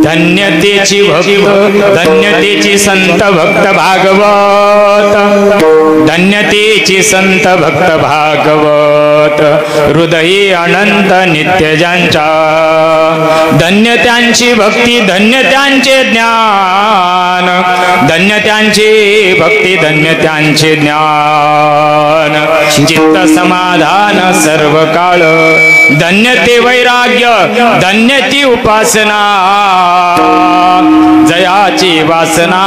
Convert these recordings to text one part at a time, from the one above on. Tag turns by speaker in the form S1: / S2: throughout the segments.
S1: धन्यतेची भक्त धन्यतेची संत भक्त भागवत धन्यतेची संत भक्त भागवत हृदयी अनंत नित्य ज्यांच्या धन्य त्यांची भक्ती धन्य त्यांचे ज्ञान धन्य त्यांची भक्ती धन्य त्यांचे ज्ञान चित्त समाधान सर्व काळ धन्य ते वैराग्य धन्य ती उपासना जयाची वासना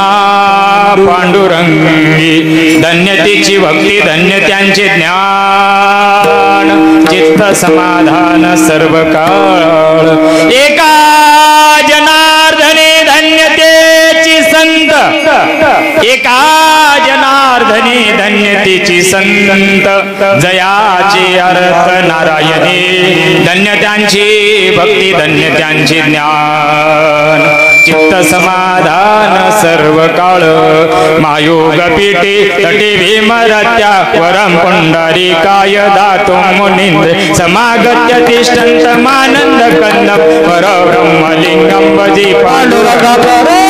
S1: पांडुरंगी धन्यतेची भक्ती धन्य त्यांचे ज्ञान चित्त समाधान सर्व काळ एका जनार्दने धन्यतेची संत एका जनार्दने धन्यतेची संत जयाचे अर्थ नारायणी धन्य त्यांची भक्ती धन्य त्यांचे ज्ञान चित्त समाधान सर्व काळ मायोग पीठे तटे भीमरत्या वरम पुंडारी काय दातो मुनींद्र समागत्य तिष्ठन्त मानंद कंद परब्रह्मलिंगम भजी पांडुरंग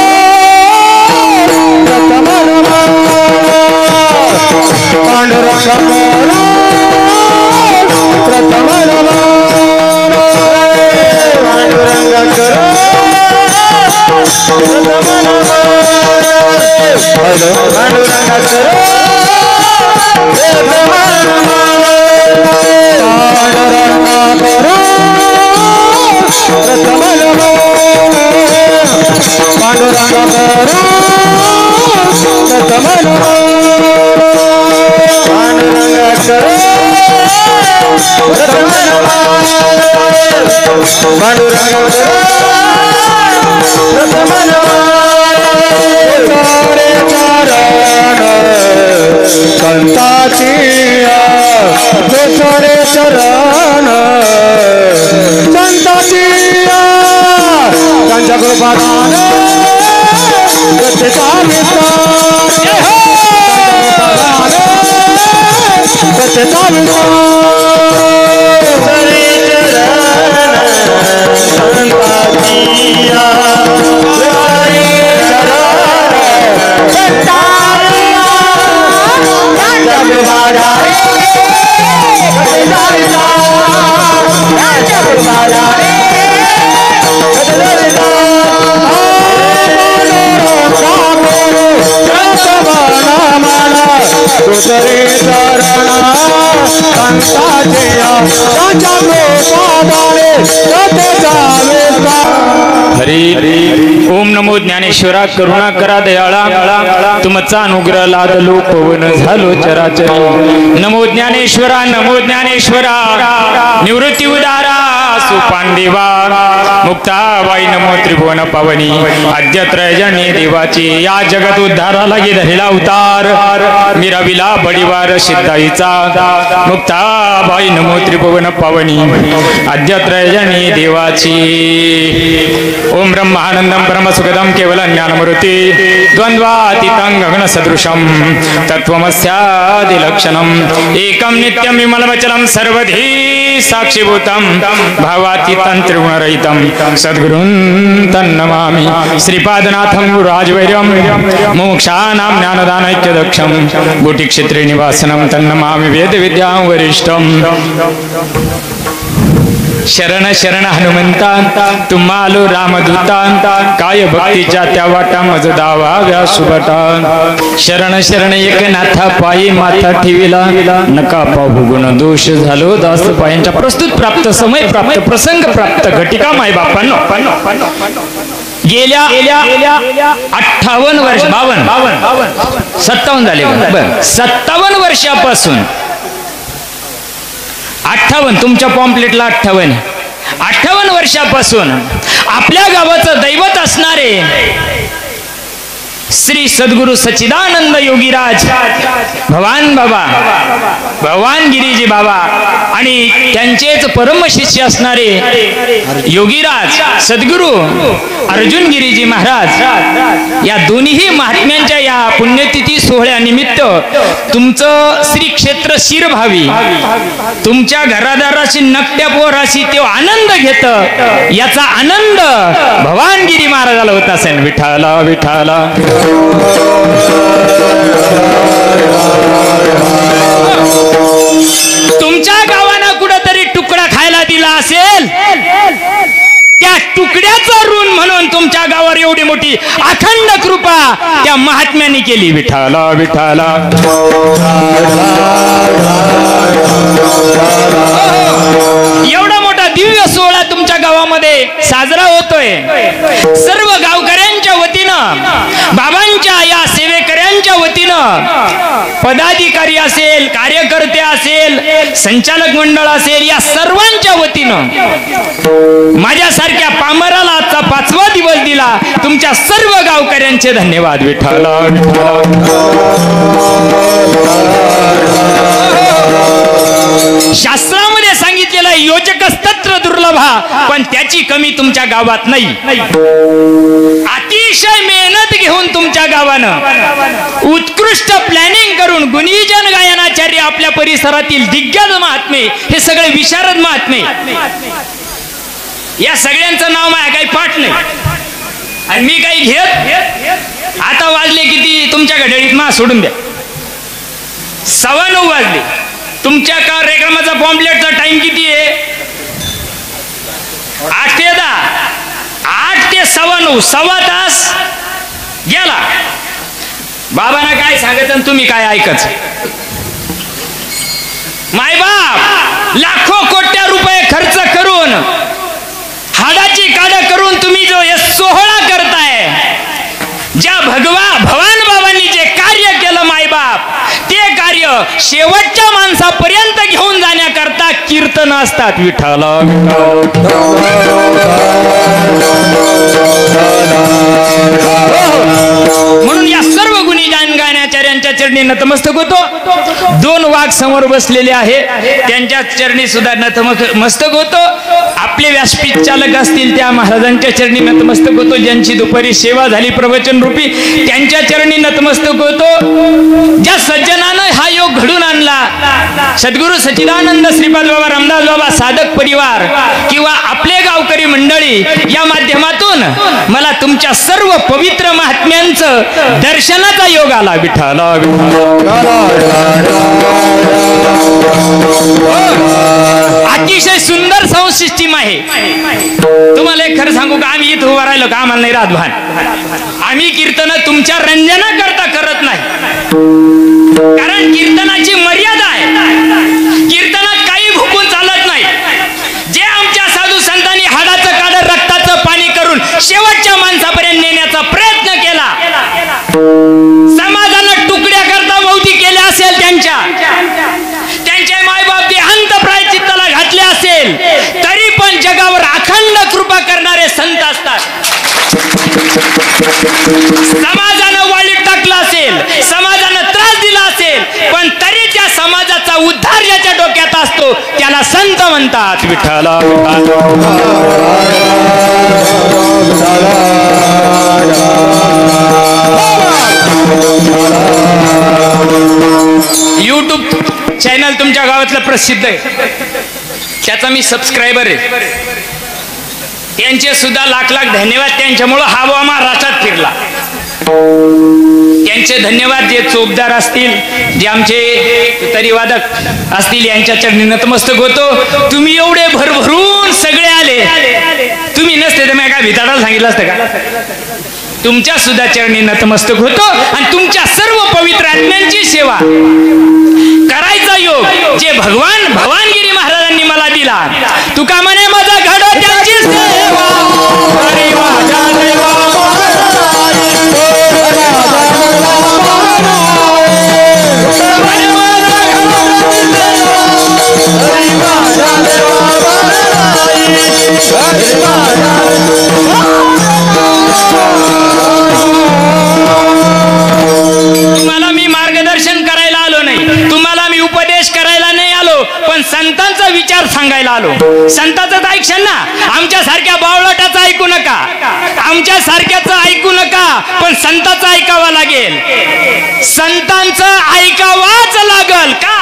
S2: Hare संताचिया दुसरे चरण संताचिया त्यांच्या कृपादान सत्यचा विस्तार सत्यचा
S1: हरी ओम नमो ज्ञानेश्वरा करुणा करा दयाळा तुमचा अनुग्रह लादलो पवन झालो चराचरी नमो ज्ञानेश्वरा निवृत्ती उदारा सुपांदेवा मुक्ताबाई नमो त्रिभुवन पावनी आद्य त्रयजनी देवाची या जगत उद्धाराला धरला अवतार मिराविला बडीवार सिद्धाईचा मुक्ताबाई नमो त्रिभुवन पावनी आद्य त्रयजनी देवाची ओम ब्रह्मानंदम परमसुखदम केवलं ज्ञानमूर्ति द्वंद्वातीतं गगनसदृशं तत्त्वमस्यादिलक्षणम् एकं नित्यं विमलवचनं सर्वधी साक्षीभूतं भावातीतं त्रिगुणरहितं सद्गुरुं तन्नमामि श्रीपादनाथं गुरुराजवैर्यं मोक्षानां ज्ञानदानैक्यदक्षं गुटिक्षेत्रे निवासनं तन्नमामि वेदविद्यां वरिष्ठं शरण शरण हनुमंता तुम्हालो रामदूता काय भक्तीच्या त्या वाटा मज दावा व्यासुबटा शरण शरण एकनाथा पायी माथा ठेविला नका पाहू गुण दोष झालो दास पायांच्या प्रस्तुत प्राप्त समय प्राप्त प्रसंग प्राप्त घटिका माय बापांनो गेल्या 58 वर्ष 57 झाले 57 वर्षापासून 58 तुमच्या पॉम्पलेटला 58 वर्षापासून आपल्या गावाचं दैवत असणारे श्री सद्गुरु सच्चिदानंद योगीराज भवान बाबा भगवान गिरीजी बाबा आणि त्यांचेच परम शिष्य असणारे योगीराज सद्गुरु अर्जुन गिरीजी महाराज या दोन्ही महात्म्यांच्या या पुण्यतिथी सोहळ्यानिमित्त तुमचं श्री क्षेत्र शिरभावी तुमच्या घरादाराशी नकट्या पोराशी ते आनंद घेत याचा आनंद भगवान गिरी महाराजाला होत असेल विठाला विठाला तुमच्या गावानं कुठेतरी तुकडा खायला दिला असेल त्या तुकड्याचा ऋण म्हणून तुमच्या गावावर एवढी मोठी अखंड कृपा त्या महात्म्यांनी केली विठाला विठाला एवढा मोठा दिव्य सोहळा तुमच्या गावामध्ये साजरा होतोय सर्व गावकऱ्यांच्या वतीनं बाबांच्या या सेवेकऱ्यांच्या वतीनं पदाधिकारी असेल कार्यकर्ते असेल संचालक मंडळ असेल या सर्वांच्या वतीनं माझ्यासारख्या पामराला आजचा 5वा दिवस दिला तुमच्या सर्व गावकऱ्यांचे धन्यवाद विठाला शास्त्रामध्ये सांगितलेलं योजकस्तत्र दुर्लभा पण त्याची कमी तुमच्या गावात नाही अतिशय मेहनत घेऊन तुमच्या गावानं उत्कृष्ट प्लॅनिंग करून गुणीजन गायनाचार्य आपल्या परिसरातील दिग्गज महात्मे हे सगळे विशारद महात्मे या सगळ्यांचं नाव माझ्या काही पाठ नाही आणि मी काही घेत आता वाजले किती तुमच्या घड्याळीत मा सोडून द्या 9:15 वाजले तुमच्या कार्यक्रमाचा पॉम्पलेटचा टाइम किती आहे 8 ते 10 8 ते 9:15 सव्वा तास गेला बाबांना काय सांगायचं आणि तुम्ही काय ऐकायचं मायबाप लाखो कोट्या रुपये खर्च करून हाडाची काढ करून तुम्ही जो हे सोहळा करताय ज्या भवान बाबांनी जे कार्य केलं मायबाप ते कार्य शेवटच्या माणसापर्यंत घेऊन जाण्याकरता कीर्तन असतात विठाला म्हणून या सर्व गुणीजन गायनाचार्यांच्या चरणी नतमस्तक होतो। दोन वाघ समोर बसलेले आहे त्यांच्या चरणी सुद्धा नतमस्तक होतो। आपले व्यासपीठ चालक असतील त्या महाराजांच्या चरणी नतमस्तक होतो। ज्यांची दुपारी सेवा झाली प्रवचन रूपी त्यांच्या चरणी नतमस्तक होतो। ज्या सज्जनानं हा योग घडून आणला सद्गुरु सच्चिदानंद श्रीपाद बाबा रामदास बाबा साधक परिवार किंवा आपले गावकरी मंडळी या माध्यमातून मला तुमच्या सर्व पवित्र महात्म्यांचं दर्शनाचा योग आला। विठ्ठला अतिशय सुंदर साऊंड सिस्टीम आहे। तुम्हाला एक खरं सांगू का आम्ही इथं उभा राहिलो का आम्हाला नाही रात भान। आम्ही कीर्तन तुमच्या रंजना करता करत नाही कारण कीर्तनाची मर्यादा आहे। कीर्तनात काही भुकून चालत नाही। जे आमच्या साधू संतांनी हाडाचं काढ रक्ताचं पाणी करून शेवटच्या माणसापर्यंत नेण्याचा प्रयत्न केला समाजानं तुकड्या करता मौती केल्या असेल त्यांचे मायबाप देहांत प्रायचित्ताला घातले असेल तरी पण जगावर अखंड कृपा करणारे संत असतात। समाजानं वाळीत टाकलं असेल समाजानं त्रास दिला असेल पण तरी त्या समाजाचा उद्धार ज्याच्या डोक्यात असतो त्याला संत म्हणतात। विठ्ठला यूट्यूब चॅनल तुमच्या गावातलं प्रसिद्ध आहे त्याचा मी सबस्क्रायबर आहे। त्यांचे सुद्धा लाख लाख धन्यवाद। त्यांच्यामुळे हा बुवा महाराष्ट्रात फिरला। त्यांचे धन्यवाद जे चोपदार असतील जे आमचे तरी वादक असतील यांच्या चरणी नतमस्तक होतो। तुम्ही एवढे भरभरून सगळे आले तुम्ही नसते तर मी काय भिताडाला सांगितलं असतं का। तुमच्या सुद्धा चरणी नतमस्तक होतो आणि तुमच्या सर्व पवित्र आत्म्यांची सेवा करायचा योग जे भगवान भवानगिरी महाराजांनी मला दिला। तुका म्हणे माझा घडो त्यांची सेवा तुम्हाला मी मार्गदर्शन करायला आलो नाही तुम्हाला मी उपदेश करायला नाही आलो पण संतांचा विचार सांगायला आलो। संतांचं ऐकशन ना आमच्या सारख्या बावळटाचं ऐकू नका आमच्या सारख्याचं ऐकू नका पण संतांचं ऐकावं लागेल। संतांचं ऐकावाच लागल का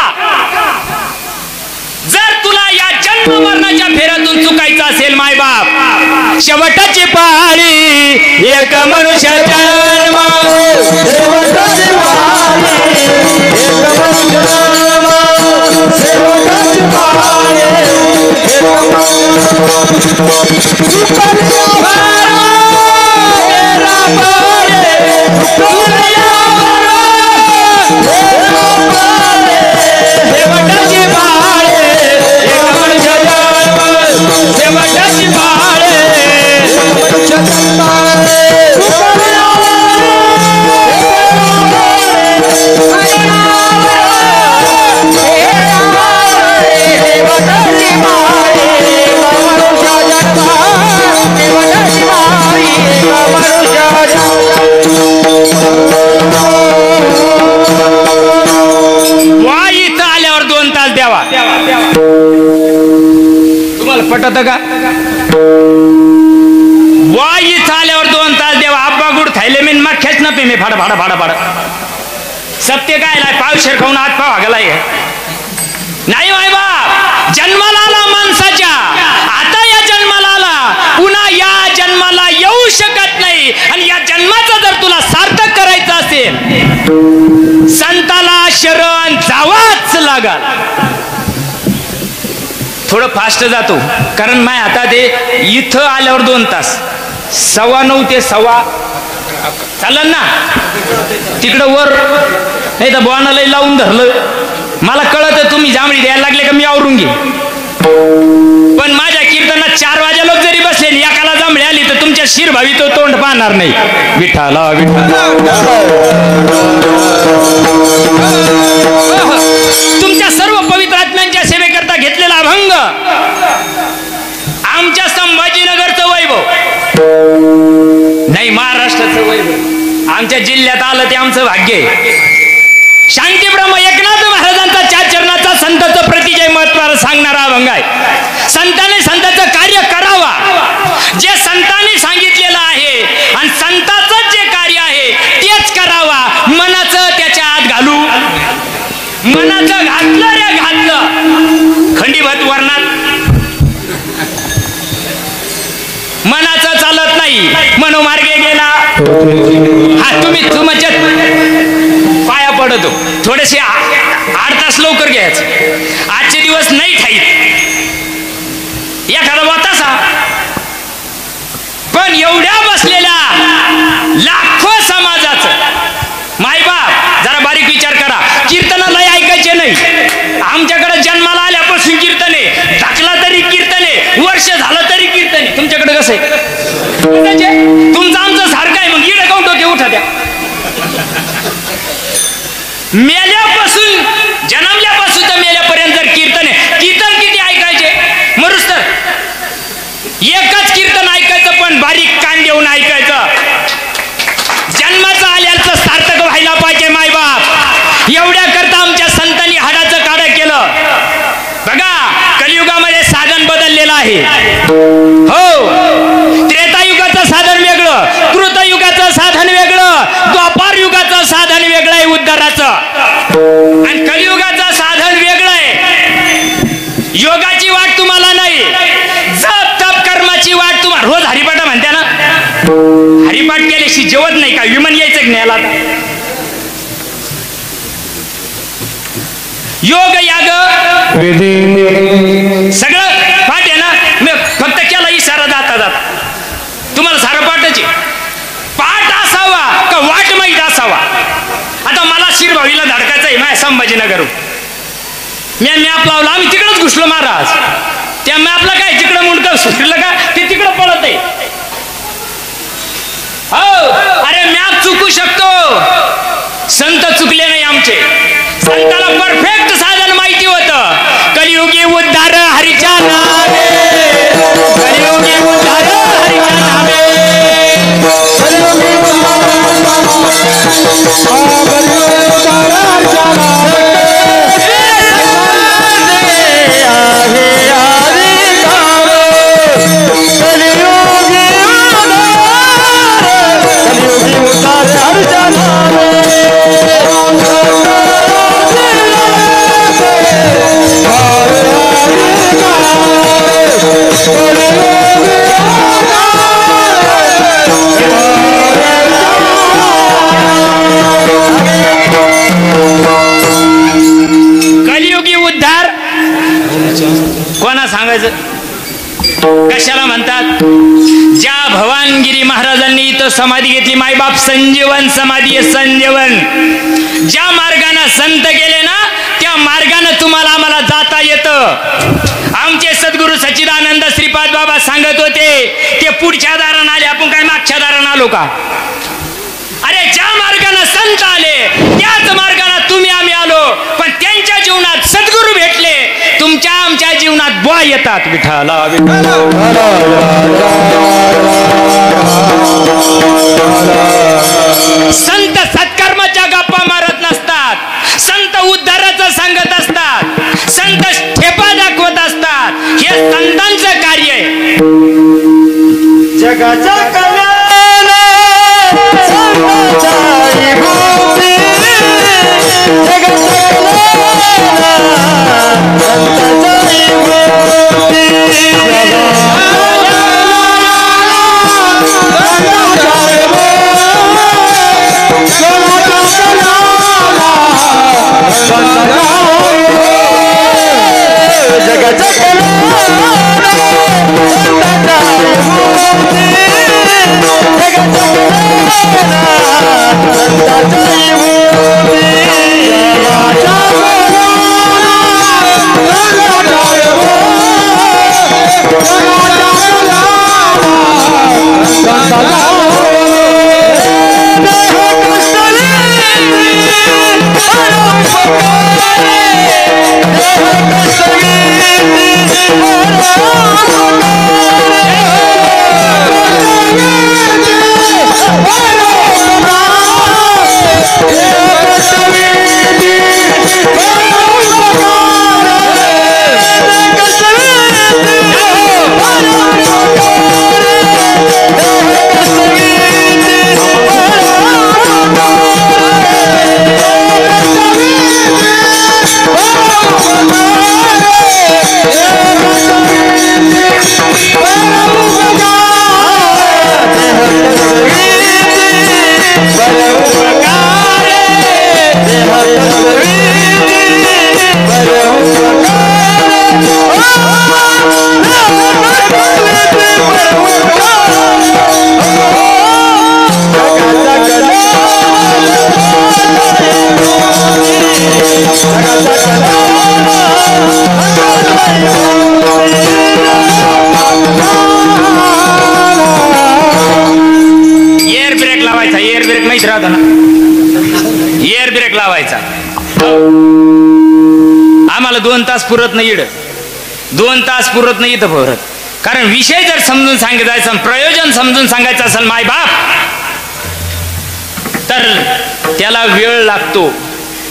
S1: जर तुला या जन्म मरणाच्या फेऱ्यातून चुकायचं असेल मायबाप शेवटाची पाळी एक मनुष्य जन्म शेवटाची पाळी एक मनुष्य जन्म शेवटाची पाळी पटत का वाई इथं आल्यावर 2 तास देवा आब्बा गुड खायले मी मग खेच ना पे मी फाड फाड फाड फाड सत्य काय पावशेर खाऊन हात पाव हागलाय नाही माय बाप जन्माला आला माणसाच्या आता या जन्माला आला पुन्हा या जन्माला येऊ शकत नाही आणि या जन्माचा जर तुला सार्थक करायचं असेल संताला शरण जावाच लागल। थोडं फास्ट जातो कारण मैं आता ते इथं आल्यावर 2 तास 9:15 ते 11:15 चालन ना तिकडं वर नाही तर बोनाला लावून धरलं मला कळत तुम्ही जांभळी द्यायला लागले का मी आवरून घे पण माझ्या कीर्तनात 4 वाजे लोक जरी बसले एकाला जांभळी आली तर तुमच्या शिरभावी तो तोंड पाहणार नाही। विठ्ठला विठ्ठला तुमच्या सर्व पवित्र आत्म्यांच्या सेवेकरता घेतलेला अभंग आमच्या संभाजीनगरचं वैभव नाही महाराष्ट्राचं वैभव आमच्या जिल्ह्यात आलं ते आमचं भाग्य आहे। शांतीब्रह्म एकनाथ महाराजांचा 4 चरणाचा संतांचं प्रतिजय महत्त्वाला सांगणारा अभंग आहे. संतांनी संतांचं कार्य करावा, जे संतांनी सांगितलेलं आहे आणि संतांचं जे कार्य आहे तेच करावा. मनाचं त्याच्या आत घालू, मनाचं घातलं रे घातलं खंडीभत वर्णात मनाचं चालत नाही, मनोमार्गे गेला. हा तुम्ही तुमच्या पाया पडतो, थोडेसे 8 तास लवकर घ्यायचं. आजचे दिवस नाही खाईत एखादा वातासा, पण एवढ्या बसलेल्या लाखो समाजाचं मायबाप जरा बारीक विचार करा. कीर्तनाला ऐकायचे नाही. आमच्याकडे जन्माला आल्यापासून कीर्तने, टाकला तरी कीर्तने, वर्ष झालं तरी कीर्तने. तुमच्याकडे कसं आहे? तुमचं आमचं सारखं आहे. मग इकडे काउंट होते, उठा द्या. मेल्यापासून जन्मल्यापासून तर मेल्यापर्यंत जर कीर्तन आहे, कीर्तन किती ऐकायचे? मरुस तर एकच कीर्तन ऐकायचं, पण बारीक कान देऊन ऐकायचं. जन्माचं आल्याचं सार्थक व्हायला पाहिजे मायबाप. एवढ्या करता आमच्या संतांनी हाडाचं काढं केलं. बघा कलियुगामध्ये साधन बदललेलं आहे. हो, त्रेतायुगाचं साधन वेगळं, कृतयुगाचं साधन वेगळं, द्वापार युगाचं साधन वेगळं आहे उद्धाराचं, आणि कलियुगाचं साधन वेगळं आहे. योगाची वाट तुम्हाला नाही, जप तप कर्माची वाट तुम्हाला. रोज हरिपाठ म्हणते ना, हरिपाठ केल्याशी जेवत नाही का? विमान यायचं ज्ञाला. योग याग सगळं पाठ आहे ना. मी फक्त केला इशारा जाता जात तुम्हाला सारं पाठाचे पाठ असावा का वाट माहीत असावा. आता मला शिरभावीला धडकायचं आहे माझ्या संभाजीनगर. मी मॅप लावला, आम्ही तिकडंच घुसलो महाराज. त्या मॅपला काय तिकडं मुंडकं सुटलं का ते तिकडं पडत आहे. हो, अरे मॅप चुकू शकतो, संत चुकले नाही आमचे. संताला परफेक्ट साधन माहिती होतं. कलियुगी उद्धार हरीच्या नावे, कलियुगी उद्धार हरीच्या नावे, कलियुगी उद्धार कोणा सांगायचं? कशाला म्हणतात? ज्या भवानगिरी महाराजांनी इथं समाधी घेतली मायबाप, संजीवन समाधी आहे, संजीवन. ज्या मार्गाने संत गेले ना त्या मार्गाने तुम्हाला आम्हाला जाता येतं. आमचे सद्गुरू सच्चिदानंद श्रीपाद बाबा सांगत होते, ते पुढच्या दारानं आले, आपण काय मागच्या दारानं आलो का? अरे ज्या मार्गाने संत आले त्याच मार्गाने तुम्ही आम्ही आलो. पण त्यांच्या जीवनात सद्गुरू भेटले, तुमच्या आमच्या जीवनात बुवा येतात. विठाला संत सत्कर्माच्या गप्पा मारत नसतात, संत उद्धाराचं सांगत असतात, संत ठेपा दाखवत असतात. हे संतांचं कार्य आहे.
S2: जगाच्या कल्याण संतांची भक्ती, जगाच्या कल्याण संतांची भक्ती, जगाच्या कल्याण संतांची भक्ती,
S1: गिअर ब्रेक लावायचा. आम्हाला 2 तास पुरत नाही इड, 2 तास पुरत नाही इथं परत. कारण विषय जर समजून सांगायचा, प्रयोजन समजून सांगायचं असेल माय बाप, तर त्याला वेळ लागतो.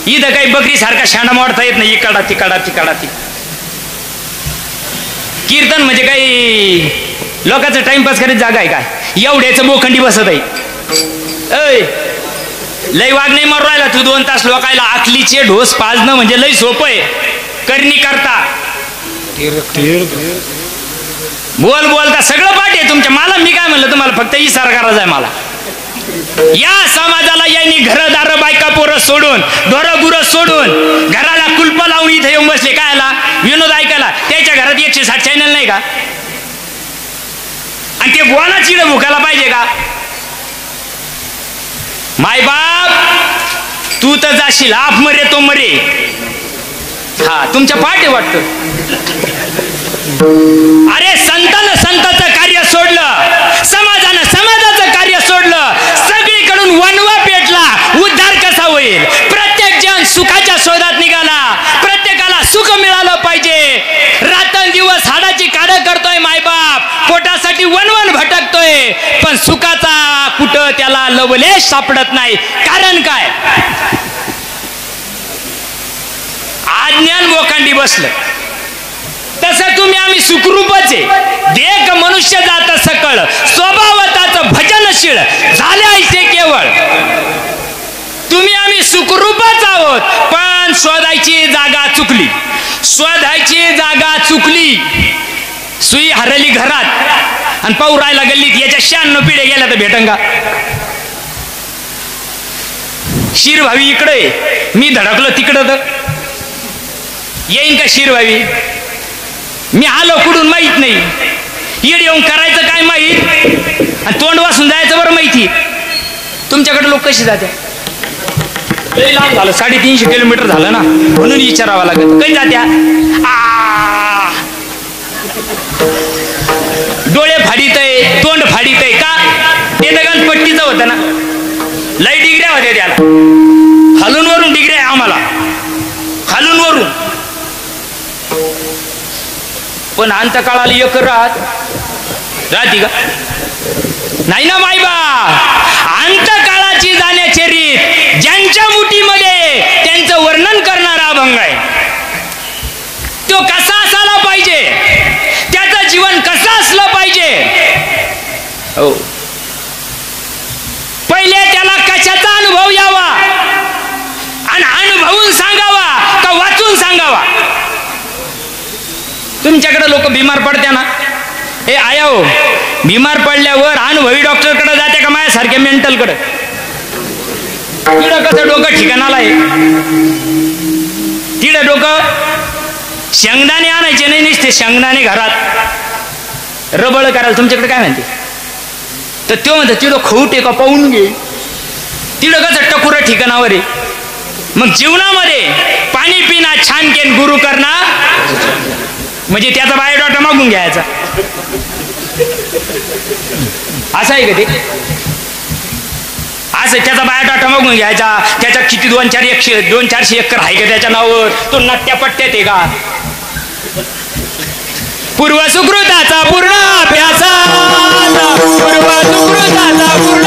S1: इथं काही बकरी सारखा शाणा मोडता येत नाही. इकडा तिकडा तिकडा ती कीर्तन म्हणजे काही लोकांचं टाइमपास करायची जागा आहे काय? एवढ्याचं बोखंडी बसत आहे. ऐ लय वाघ नाही मारू राहिला तू. 2 तास लोकायला आखलीचे ढोस पाजणं म्हणजे लय सोपं आहे. करणी करता बोल बोलता सगळं पाठ आहे तुमच्या. मला मी काय म्हणलं तुम्हाला, फक्त इशारा करायचा आहे मला. या समाजाला यांनी घरदार बायका पोरं सोडून, ढोरं गुरं सोडून, घराला कुलप लावून इथे येऊन बसले. काय आला विनोद ऐकायला? त्याच्या घरात 160 चॅनल नाही का? आणि ते बोला चिड भुकायला पाहिजे का? माय बाप तू तर जाशील, आप मरे तो मरे. हा तुमच्या पाठ आहे वाटतं. अरे संतानं संताचं कार्य सोडलं, समाजानं समाजाचं कार्य सोडलं, सगळीकडून वनवा पेटला. उद्धार कसा होईल? प्रत्येक जण सुखाच्या शोधात निघाला. प्रत्येकाला सुख मिळालं पाहिजे. रात्रंदिवस हाडाची काढ करतोय मायबाप, पोटासाठी वनवन भटकतोय, पण सुखाचा कुठं त्याला लवलेश सापडत नाही. कारण काय? अज्ञान मोकांडी बसलं. तसं तुम्ही आम्ही सुखरूपच आहे. देख मनुष्य जात सकळ, स्वभावताचं भजनशील झाले ऐसे केवळ. तुम्ही आम्ही सुखरूपच आहोत, पण शोधायची जागा चुकली. शोधायची जागा चुकली. सुई हरली घरात आणि पाऊ राहिला गल्लीत. याच्या 96 पिढ्या गेल्या तर भेटन का? शिरभावी इकडे, मी धडकलो तिकडं, तर येईन का शिरभावी? मी आलो कुठून माहित नाही. येड येऊन करायचं काय माहित, आणि तोंड वासून जायचं बरं माहिती. तुमच्याकडे लोक कशी जाते? लय लांब झालं, 350 किलोमीटर झालं ना, म्हणून विचारावं लागत. काही जात्या डोळे फाडीत आहे, तोंड फाडीत आहे का? ते दगन पट्टीचं होतं ना, लय डिग्र्या होत्या त्याला. खालून वरून डिग्र्या आम्हाला, खालून वरून. पण अंतकाळाला एक राहती का? नाही ना मायबा. अंतकाळाची जाण्याची रीत ज्यांच्या मुठीमध्ये त्यांचं वर्णन करणारा अभंग आहे. तो कसा असायला पाहिजे, त्याचं जीवन कसं असलं पाहिजे. हो, पहिले त्याला कशाचा अनुभव यावा, आणि अनुभवून सांगावा का वाचून सांगावा? तुमच्याकडे लोक बिमार पडत्या ना, हे आया हो, बिमार पडल्यावर अनुभवी डॉक्टरकडे जाते का माझ्यासारख्या मेंटलकडे? तिकडं कसं डोकं ठिकाणाला आहे. तिकडं डोकं शेंगदाणे आणायचे नाही, नुसते शेंगदाणे घरात रबळ करायला. तुमच्याकडे काय म्हणते? तर तो म्हणतो तिकडं खऊट आहे का पाहून घे. तिकडं कसं टकुरं ठिकाणावर आहे. मग जीवनामध्ये पाणी पिना छान केन गुरु करना, म्हणजे त्याचा बायोडाटा मागून घ्यायचा. असं आहे का ते? असं त्याचा बायोडाटा मागून घ्यायचा. त्याच्या किती 200-400 एकर आहे का त्याच्या नावावर? तो नट्ट्या पट्ट्यात आहे का? पूर्व सुकृताचा पूर्ण अभ्यास, पूर्व सुकृताचा पूर्ण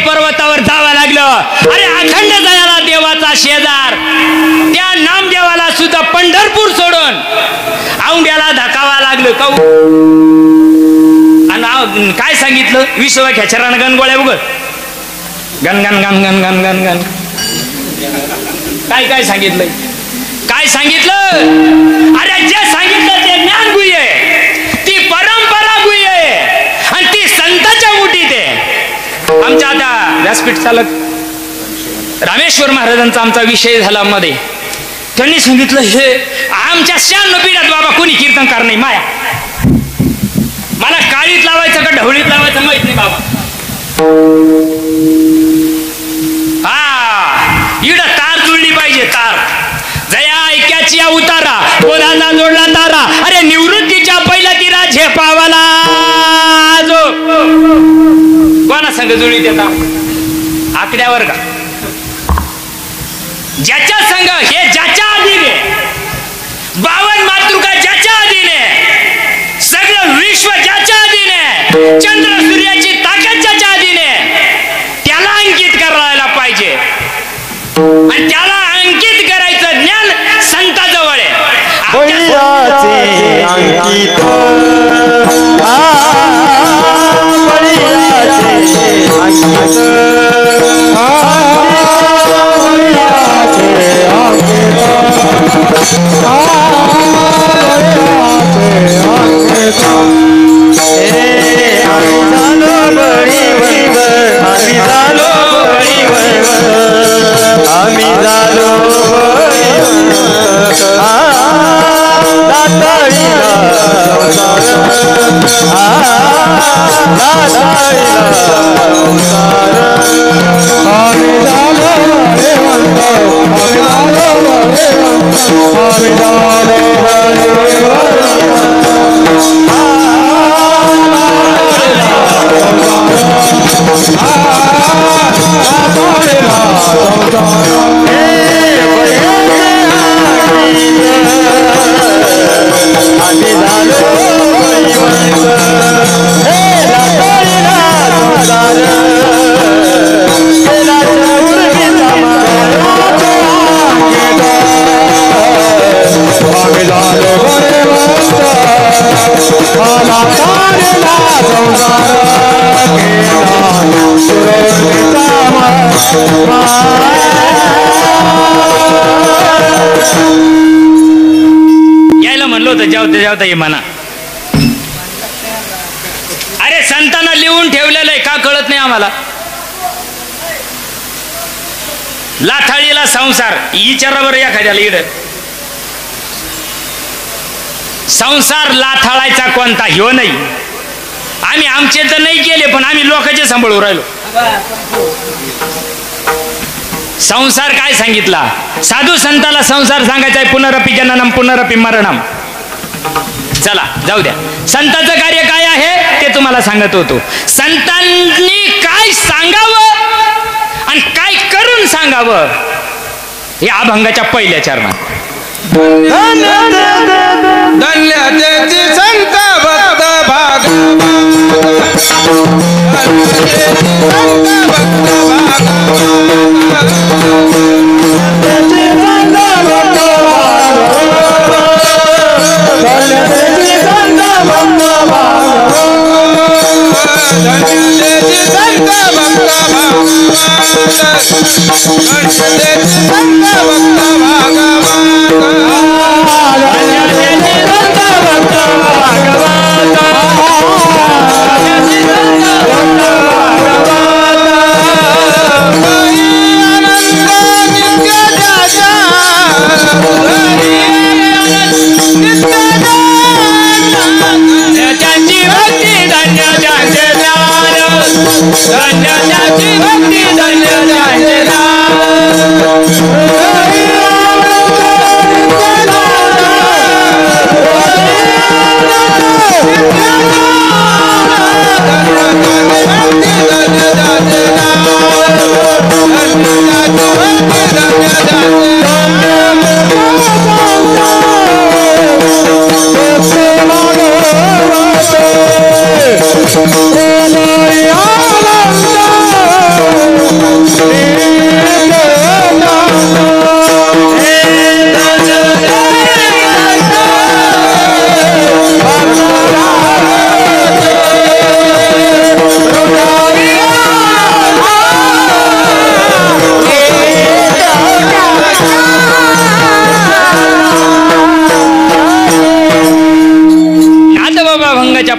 S1: पर्वतावर जावं लागलं. अरे अखंड दयाला देवाचा शेजार, त्या नामदेवाला सूर सोडून औंड्याला धकावा लागलं काऊ. आणि काय सांगितलं विश्व खेचरानं गणगोळ्या उघड गण गण गण गण गण गण गण काय सांगितलं काय सांगितलं. अरे जे सांगितलं ते ज्ञान गुह्य आहे, ती परंपरा गुह्य आहे आणि ती संतांच्या मुठीत आहे. आमच्या आता व्यासपीठ चालक रामेश्वर महाराजांचा आमचा विषय झाला मध्ये. त्यांनी सांगितलं हे आमच्या 96 पिढ्यात बाबा कोणी कीर्तनकार नाही. माया मला काळीत लावायचं का ढवळीत लावायचं माहित नाही बाबा. हा इड तार जुळली पाहिजे तार. जया ऐक्याची उतारा बोधाचा जोडला तारा. अरे निवृत्तीच्या पहिला तिरा झेपावाला जो कोणा संग जुळीत येतात आकड्यावर का ज्याच्या संघ हे ज्याच्या अधीने 52 मातृका ज्याच्या अधीने सगळं विश्व ज्याच्या अधीने चंद्र सूर्याची ताकद ज्याच्या अधीने त्याला अंकित करायला पाहिजे. आणि त्याला अंकित करायचं ज्ञान संताजवळ आहे. यायला म्हणलो होतं जेवता ये म्हणा. अरे संतांना लिहून ठेवलेलं आहे का कळत नाही आम्हाला. लाथाळीला संसार विचारा बरं एखाद्याला इड संसार लाथाळायचा कोणता ह्यो नाही. आम्ही आमचे तर नाही केले पण आम्ही लोकांचे सांभाळून राहिलो. संसार काय सांगितला साधू संताला संसार सांगायचा आहे. पुनरपी जननम पुनरपी मरणम. चला जाऊ द्या. संतांचं कार्य काय आहे ते तुम्हाला सांगत होतो. संतांनी काय सांगावं आणि काय करून सांगावं हे अभंगाच्या पहिल्या चरणात.
S2: धन्य तेची संत भक्त भाग
S1: धन्य भक्ती धन्य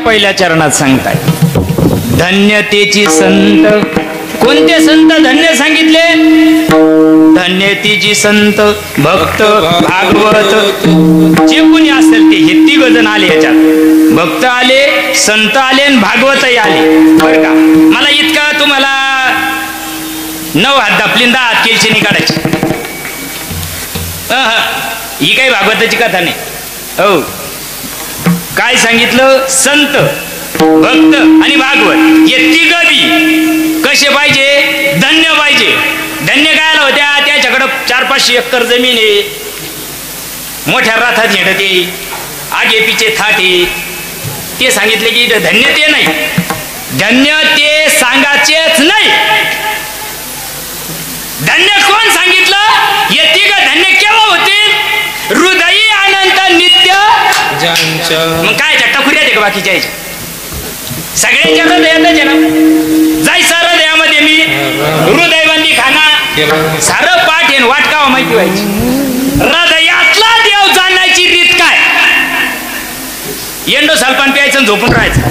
S1: पहिल्या चरणात सांगताय. धन्यतेची संत. कोणते संत धन्य सांगितले? धन्यतेची संत, भक्त, भागवत, जे कोणी असेल ते. हे तिघ जण आले याच्यात. भक्त आले, संत आले आणि भागवतही आले. बर का, मला इतका तुम्हाला 9 हात दापली 10 हात केलची काढायची. ही काही भागवताची कथा नाही. हो, काय सांगितलं? संत, भक्त आणि भागवत हे तिघबी कसे पाहिजे? धन्य पाहिजे. धन्य काय होत्या? त्याच्याकडं 400-500 एकर जमीन आहे, मोठ्या रथात येते, आगे पिचे थाटे. ते सांगितले की धन्य ते नाही. धन्य ते सांगायचेच नाही. धन्य कोण सांगितलं? हे तिघ धन्य केव्हा होतील? हृदयी अनंत नित्य. मग काय टकुऱ्या आहे का बाकीच्या याच्या? सगळ्यांच्या हृदयातच आहे ना. जायचं हृदयामध्ये मी हृदयबंदी खाना सारं पाठ येऊन वाटकावा माहिती व्हायची. हृदयातला देव जाण्याची रीत काय? एंडो सल्फान प्यायचं झोपून राहायचं.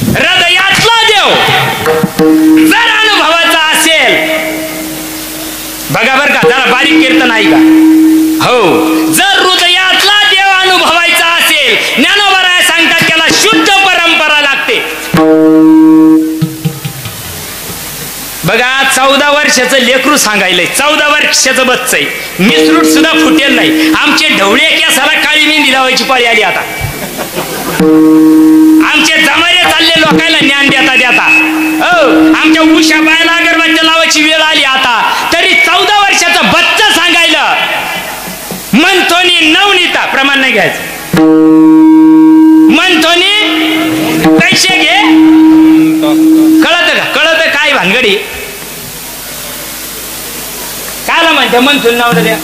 S1: हृदयातला देव जर अनुभवाचा असेल, बघा बर का, जरा बारीक कीर्तन आहे का? हो, जर हृदयातला देव अनुभवायचा असेल, ज्ञानोबराय सांगतात त्याला शुद्ध परंपरा लागते. बघा, 14 वर्षाचं लेकरू सांगायलंय, 14 वर्षाचं बच्च आहे, मिसरूट सुद्धा फुटेल नाही. आमचे ढवळे केसाला काळी मेहंदी लावायची पाळी आली आता. आमचे जमारे चालले लोकांना ज्ञान देता देता. आमच्या उषा बायला अगरबत्त्या लावायची वेळ आली आता. तरी 14 वर्षाचं बच्च सांगायला म्हणतोनी नवनीता प्रमाण नाही घ्यायचं. म्हणतोनी पैसे घे. कळत का? कळत काय भानगडी? कायला म्हणते मंथन नाव द्या?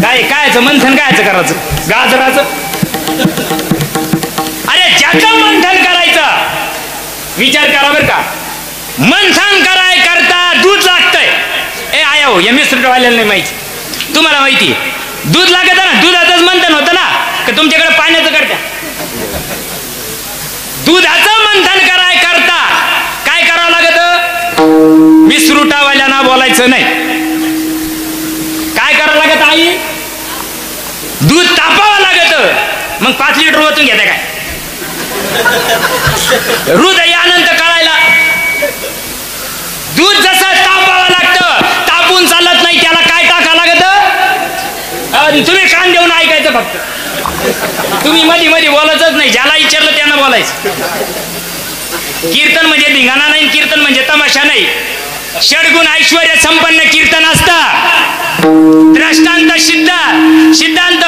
S1: काय कायचं मंथन? कायचं करायचं? गाजराचं? अरे ज्याचं मंथन करायचं, विचार करा बर का. मंथन कराय करता दूध लागतंय. आया हो, या मिसरूटवाल्याला नाही माहिती. तुम्हाला माहिती दूध लागत ना, दुधाचंच मंथन होतं ना, का तुमच्याकडे पाण्याचं करता? दुधाचं मंथन कराय करता काय करावं लागत? मिसरूटावाल्यांना बोलायचं नाही. काय करावं लागत आई? दूध तापावं लागत. मग 5 लिटर ओतून घेता काय? हृदय अनंत कळायला दूध जसं तापावं लागतं, तापून चालत नाही. त्याला काय टाका लागत? तुम्ही कान देऊन ऐकायचं फक्त. तुम्ही मध्ये मध्ये बोलायचंच नाही. ज्याला विचारलं त्यानं बोलायचं. कीर्तन म्हणजे धिंगाणा नाही, कीर्तन म्हणजे तमाशा नाही. षडगुण ऐश्वर्य संपन्न कीर्तन असतं. दृष्टांत सिद्धांत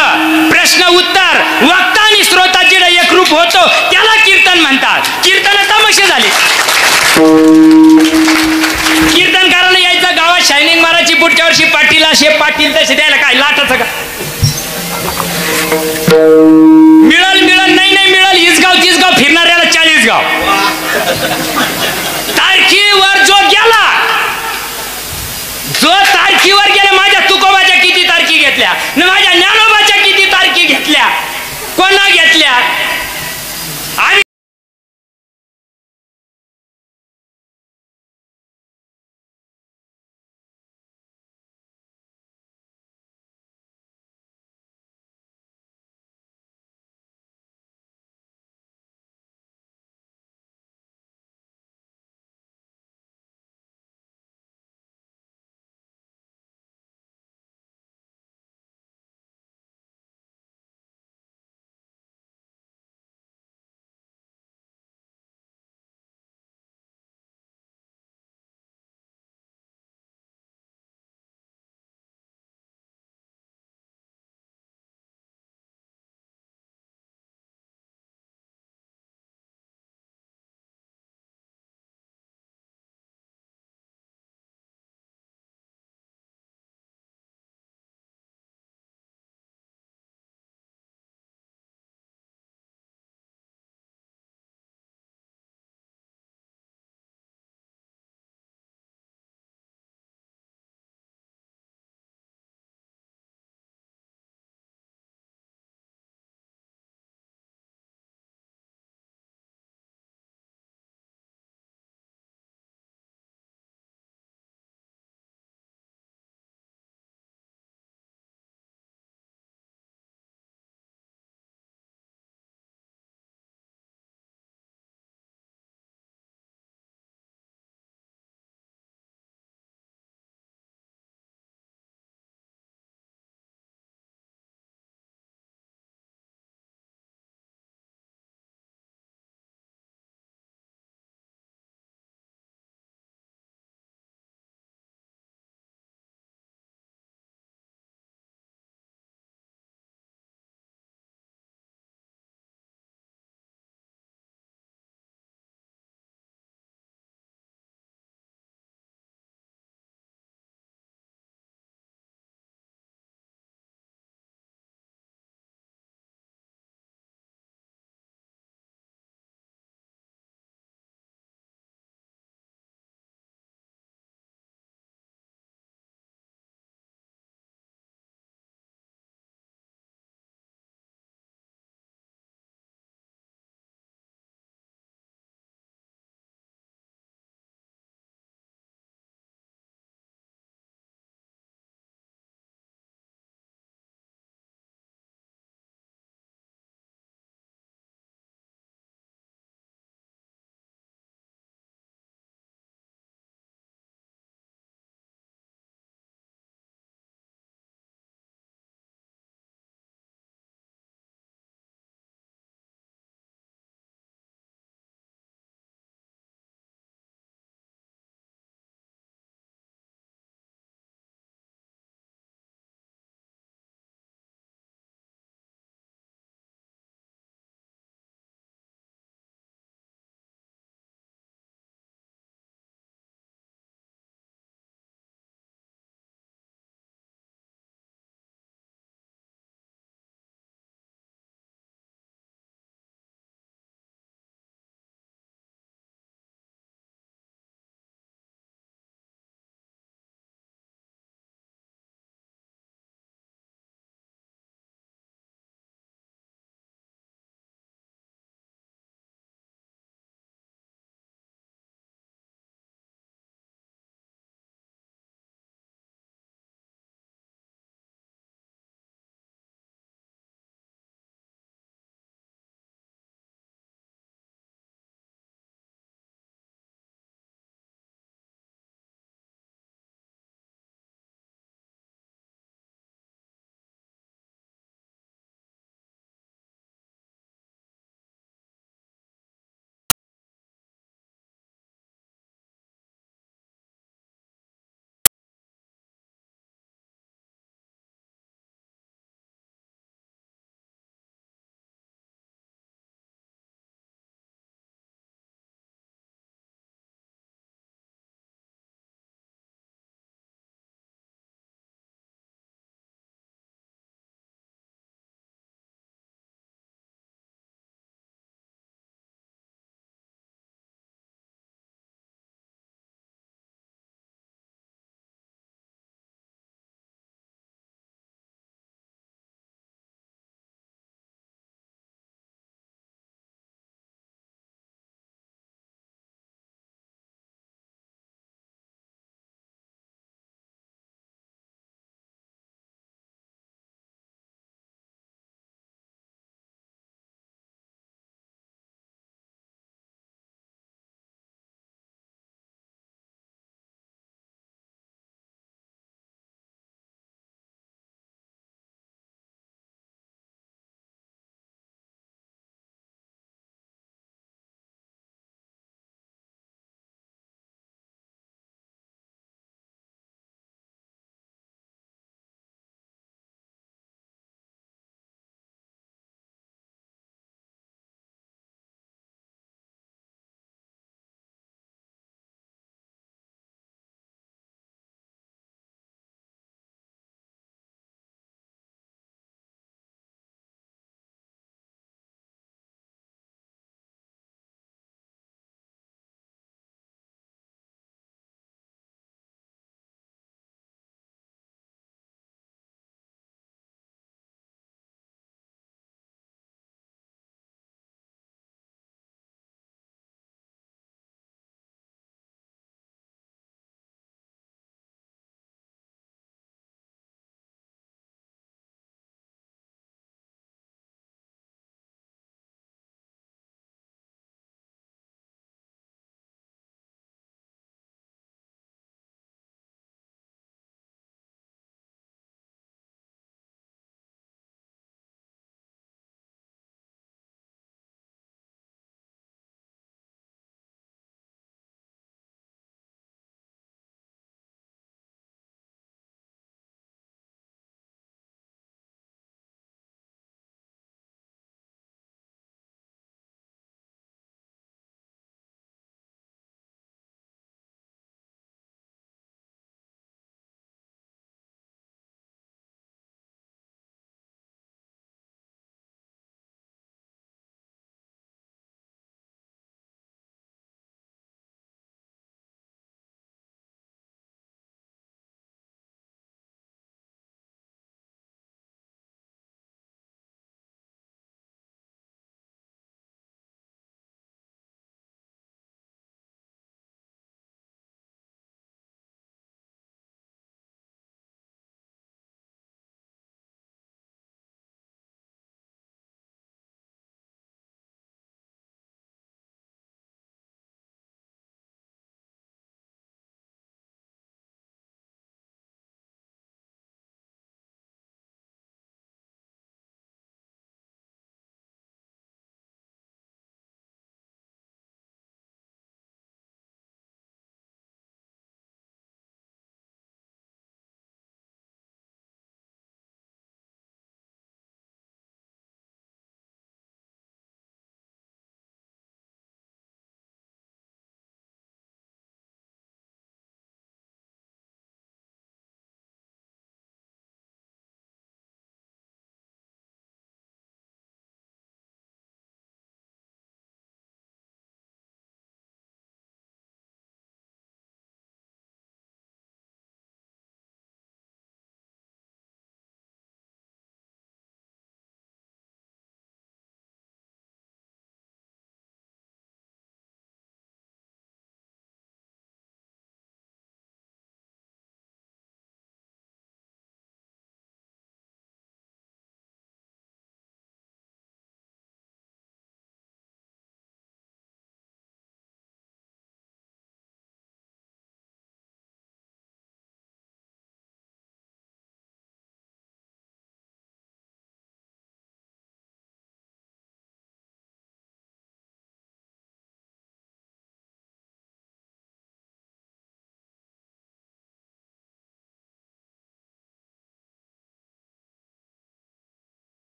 S1: प्रश्न उत्तर वक्ता आणि श्रोता जिडे एकरूप होतो त्याला कीर्तन म्हणतात. कीर्तन तमाशे झाले. कीर्तनकारांना यायचं गावात शायनिंग मारायची, पुढच्या वर्षी पाटील असे पाटील तसे, द्यायला काय लाटाचं का? मिळल नाही मिळल, हीच गाव फिरणाऱ्याला 40 गाव. तारखीवर जो गेला, जो तारखीवर गेला, माझ्या तुकोबाच्या किती तारखी घेतल्या, माझ्या ज्ञानोबाच्या किती तारखी घेतल्या, कोणा घेतल्या? आम्ही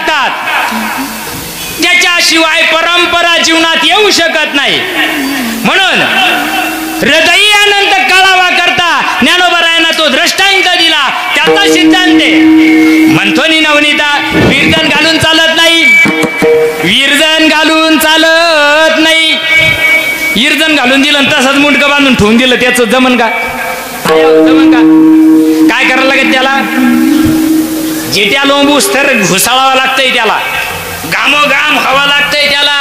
S1: सांगतात त्याच्याशिवाय परंपरा जीवनात येऊ शकत नाही. म्हणून हृदयी आनंद कळावा करता ज्ञानोबरायांना तो दृष्टांत दिला. त्याचा सिद्धांत म्हणतो नि नवनीता, विरजन घालून चालत नाही, विरजन घालून चालत नाही. विरजन घालून दिलं तसंच मुंडकं बांधून ठेवून दिलं, त्याचं जमन का? जमन का? काय करायला लागेल त्याला? जिट्या लोंबूस तर घुसाळावं लागतंय त्याला, गामोगाम हवा लागतंय त्याला.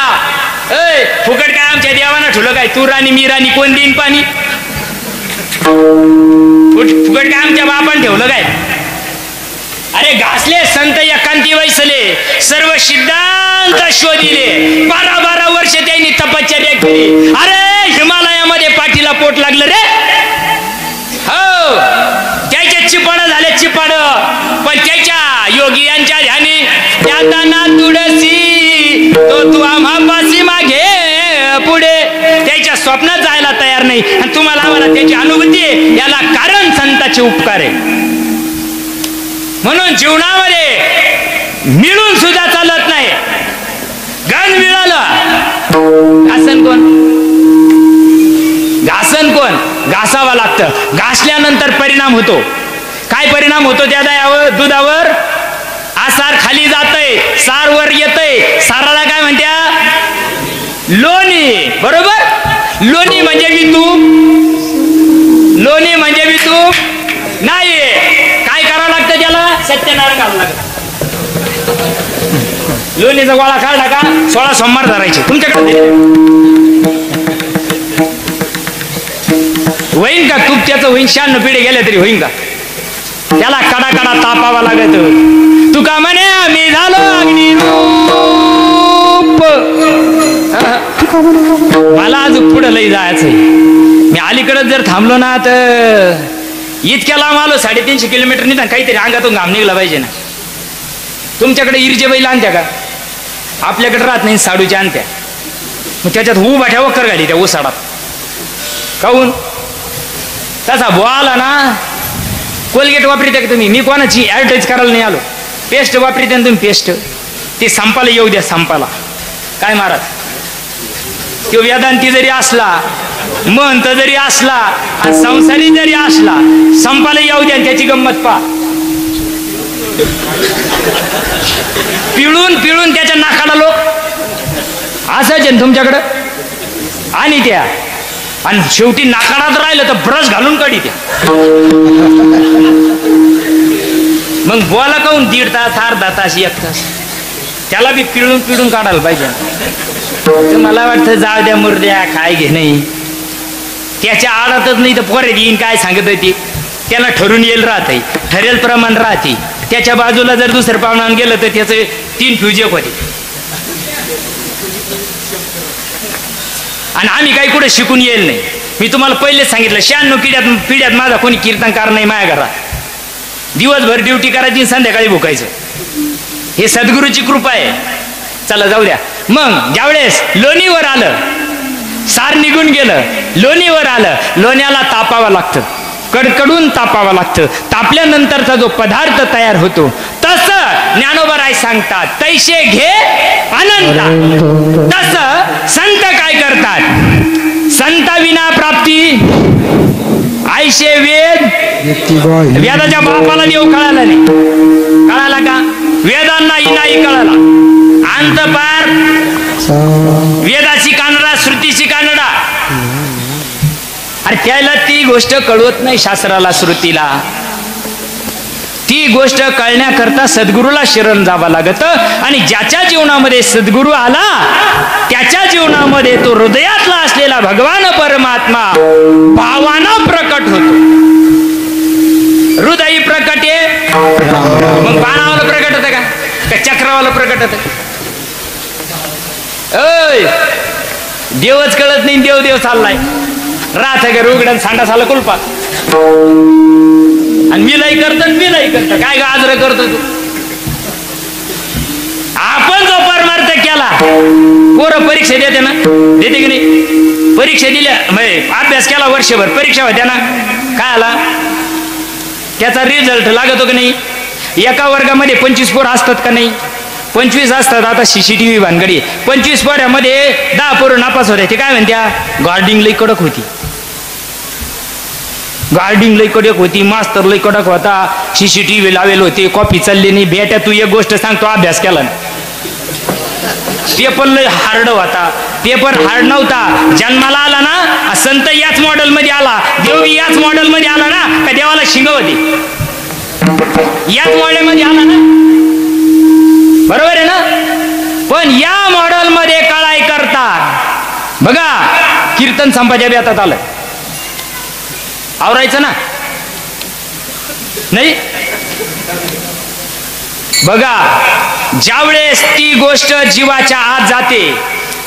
S1: ऐ फुकट काय आमच्या देवानं ठुलं काय? तू राणी मी राणी कोण देईन पाणी? फुकट काय आमच्या बापान ठेवलं काय? अरे घासले संत एकांती वैसले, सर्व सिद्धांत शोधिले, 12 वर्ष त्यांनी तपश्चर्या केली. अरे हिमालयामध्ये पाठीला पोट लागलं रे. हो त्याचे चिपाड झाले चिपाड, पण त्याच्या योगी यांच्या ध्यानी त्यातना तुळसी तो तू आम्हापाशी मागे पुढे. त्याच्या स्वप्नात जायला तयार नाही आणि तुम्हाला आम्हाला त्याची अनुभूती आहे. याला कारण संतांचे उपकार आहे. म्हणून जीवनामध्ये मिळून सुद्धा चालत नाही. गण मिळालं घासन कोण? घासन कोण? घासावा लागतं. घासल्यानंतर परिणाम होतो. काय परिणाम होतो त्या दुधावर? आसार खाली जातय, सार वर येतय. साराला काय म्हणत्या? लोणी. बरोबर? लोणी म्हणजे वितूप, लोणी म्हणजे वितूप नाही. काय करावं लागतं त्याला? सत्यनारायण घालावं लागतं. लोणीचा गोळा काढला का 16 सोमवार धरायचे तुमच्याकडे. होईन का तूप त्याचं? होईन 96 पिढे गेले तरी होईन का? त्याला कडा कडा तापावा लागत. तुका म्हणे आम्ही झालो अग्निरूप. मला आज पुढं लई जायचंय. मी अलीकडे जर थांबलो ना तर इतक्या लांब आलो, 350 किलोमीटर निघा, काहीतरी अंगातून घाम निघला पाहिजे ना. तुमच्याकडे इरजे बैल आणत्या का? आपल्याकडे राहत नाही, साडूच्या आणत्या. मग त्याच्यात उभा ठेवा कर घाली त्या ओसाडात. काहून? तसा बोला ना. कोलगेट वापरित्या का तुम्ही? मी कोणाची ॲडव्हर्टाईज करायला नाही आलो. पेस्ट वापरित्या ना तुम्ही? पेस्ट ती संपाला येऊ द्या. संपाला काय महाराज? तो वेदांती जरी असला, महंत जरी असला आणि संसारी जरी असला, संपाला येऊ द्या. त्याची गंमत पा. पिळून पिळून त्याच्या नाकाला लोक असायचे तुमच्याकडं आणि त्या, आणि शेवटी नाकाडात राहिलं तर ब्रश घालून काढी त्या. मग बोला काहून 1.5 तास, अर्धा तास, 1 तास? त्याला बी पिळून पिळून काढायला पाहिजे. मला वाटतं जाऊ द्या मुर्द्या, काय घे नाही. त्याच्या आडातच नाही तर पोरे येईन काय सांगत होती. त्याला ठरून येईल राहते, ठरेल प्रमाण राहते. त्याच्या बाजूला जर दुसरं पाहुणा गेलं तर त्याचे 3 फ्यूज एक होते. आणि आम्ही काही कुठे शिकून येईल नाही. मी तुम्हाला पहिलेच सांगितलं, 96 पिढ्यात माझा कोणी कीर्तनकार नाही माझ्या घरात. दिवसभर ड्युटी करायची, संध्याकाळी भुकायचं. हे सद्गुरूची कृपा आहे. चला जाऊ द्या. मग ज्यावेळेस लोणीवर आलं, सार निघून गेलं, लोणीवर आलं, लोण्याला तापावं लागतं, कडकडून तापावं लागतं. तापल्यानंतरचा जो पदार्थ तयार होतो तसं ज्ञानोबराय सांगतात, तैसे घे अनंत. तसं संत काय करतात? संत विना प्राप्ती आयशे वेद. वेदाच्या बापाला देव कळाला नाही. कळाला का? वेदांनाही नाही कळाला. अंत पार वेदाची कानडा, श्रुतीची कानडा. अरे त्याला ती गोष्ट कळवत नाही शास्त्राला, श्रुतीला. ती गोष्ट कळण्याकरता सद्गुरूला शरण जावं लागत. आणि ज्याच्या जीवनामध्ये सद्गुरू आला त्याच्या जीवनामध्ये तो हृदयातला असलेला भगवान परमात्मा भावानं प्रकट होतो. हृदयी प्रकट आहे. मग बाणावाला प्रकट होतं का चक्रावाला प्रकट होतं? देवच कळत नाही, देव देव चाललाय. राहत का रुगड्यान सांडासाला कुलपात. आणि मिलाई करत, मिलाई करत. काय गाजर करतो तू? आपण जो परमार्थ केला, पोरं परीक्षा देते ना, देते की नाही? परीक्षा दिल्या, अभ्यास केला वर्षभर, परीक्षा होत्या ना, काय आला? त्याचा रिझल्ट लागतो की नाही? एका वर्गामध्ये 25 पोरं असतात का नाही? 25 असतात. आता CCTV भानगडी 25 पोऱ्यामध्ये 10 पोरं नापास होते. ते काय म्हणत्या, गार्डिंग लई कडक होती, गार्डिंग लई कडक होती, मास्तर लई कडक होता, CCTV लावेल होते, कॉपी चालली नाही. बेटा तू एक गोष्ट सांग, तो अभ्यास केला ना, पेपर लई हार्ड होता. पेपर हार्ड नव्हता, जन्माला आला ना संत याच मॉडेल मध्ये आला, देव याच मॉडेल मध्ये आला ना, का देवाला शिंग होती, याच मॉडेल मध्ये आला ना, बरोबर आहे ना. पण या मॉडेल मध्ये कळाई करतात. बघा कीर्तन संपाच्या बेतात आलं, आवरायचं ना नाही. बघा ज्यावेळेस ती गोष्ट जीवाच्या आत जाते,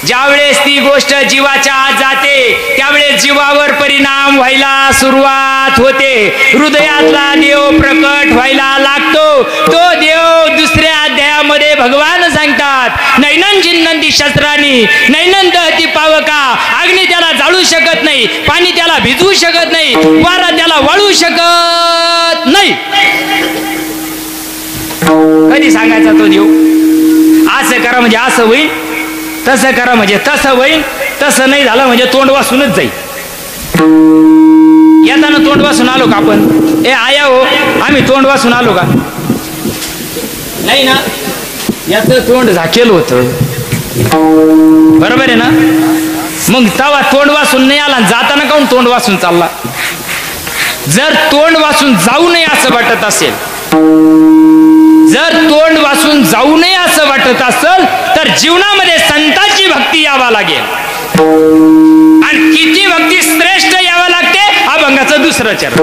S1: ज्यावेळेस ती गोष्ट जीवाच्या आत जाते, त्यावेळेस जीवावर परिणाम व्हायला सुरुवात होते. हृदयातला देव प्रकट व्हायला लागतो. तो देव दुसऱ्या अध्यायामध्ये भगवान सांगतात, नैनन चिन्नंती शस्त्रांनी नैनन दहती पावका. अग्नी त्याला जाळू शकत नाही, पाणी त्याला भिजवू शकत नाही, वारा त्याला वाळू शकत नाही. कधी सांगायचा तो देव, असं करा म्हणजे असं होईल, तसं करा म्हणजे तसं होईल, तसं नाही झालं म्हणजे तोंड वासूनच जाईल. येताना तोंड वासून आलो का आपण, ए आया हो आम्ही तोंड वासून आलो का, नाही ना, याचं तोंड झाकेल होतं, बरोबर आहे ना. मग तवा तोंड वासून नाही आला, जाताना काऊन तोंड वासून चालला. जर तोंड वासून जाऊ नये असं वाटत असेल, जर तोंड वासून जाऊ नये असं वाटत असेल, तर जीवनामध्ये संतांची भक्ती यावा लागेल. आणि किती भक्ती श्रेष्ठ यावा लागते, अभंगाचं दुसरं चरण.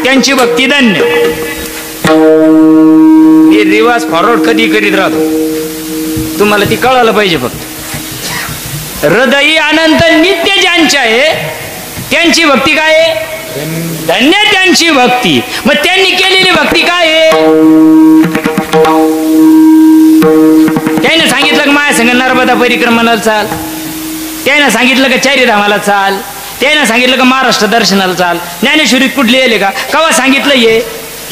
S1: त्यांची भक्ती धन्य. हे रिवाज फॉरवर्ड कधी करीत राहतो, तुम्हाला ती कळायला पाहिजे. फक्त हृदयी अनंत नित्य ज्यांच्या आहे त्यांची भक्ती काय आहे, धन्य त्यांची भक्ती. मग त्यांनी केलेली भक्ती परिक्रमाला चाल, त्यानं सांगितलं का चारीधामाला चाल, त्यानं सांगितलं का महाराष्ट्र दर्शनाला चाल. ज्ञानेश्वरीत कुठले येले का? कवा सांगितलं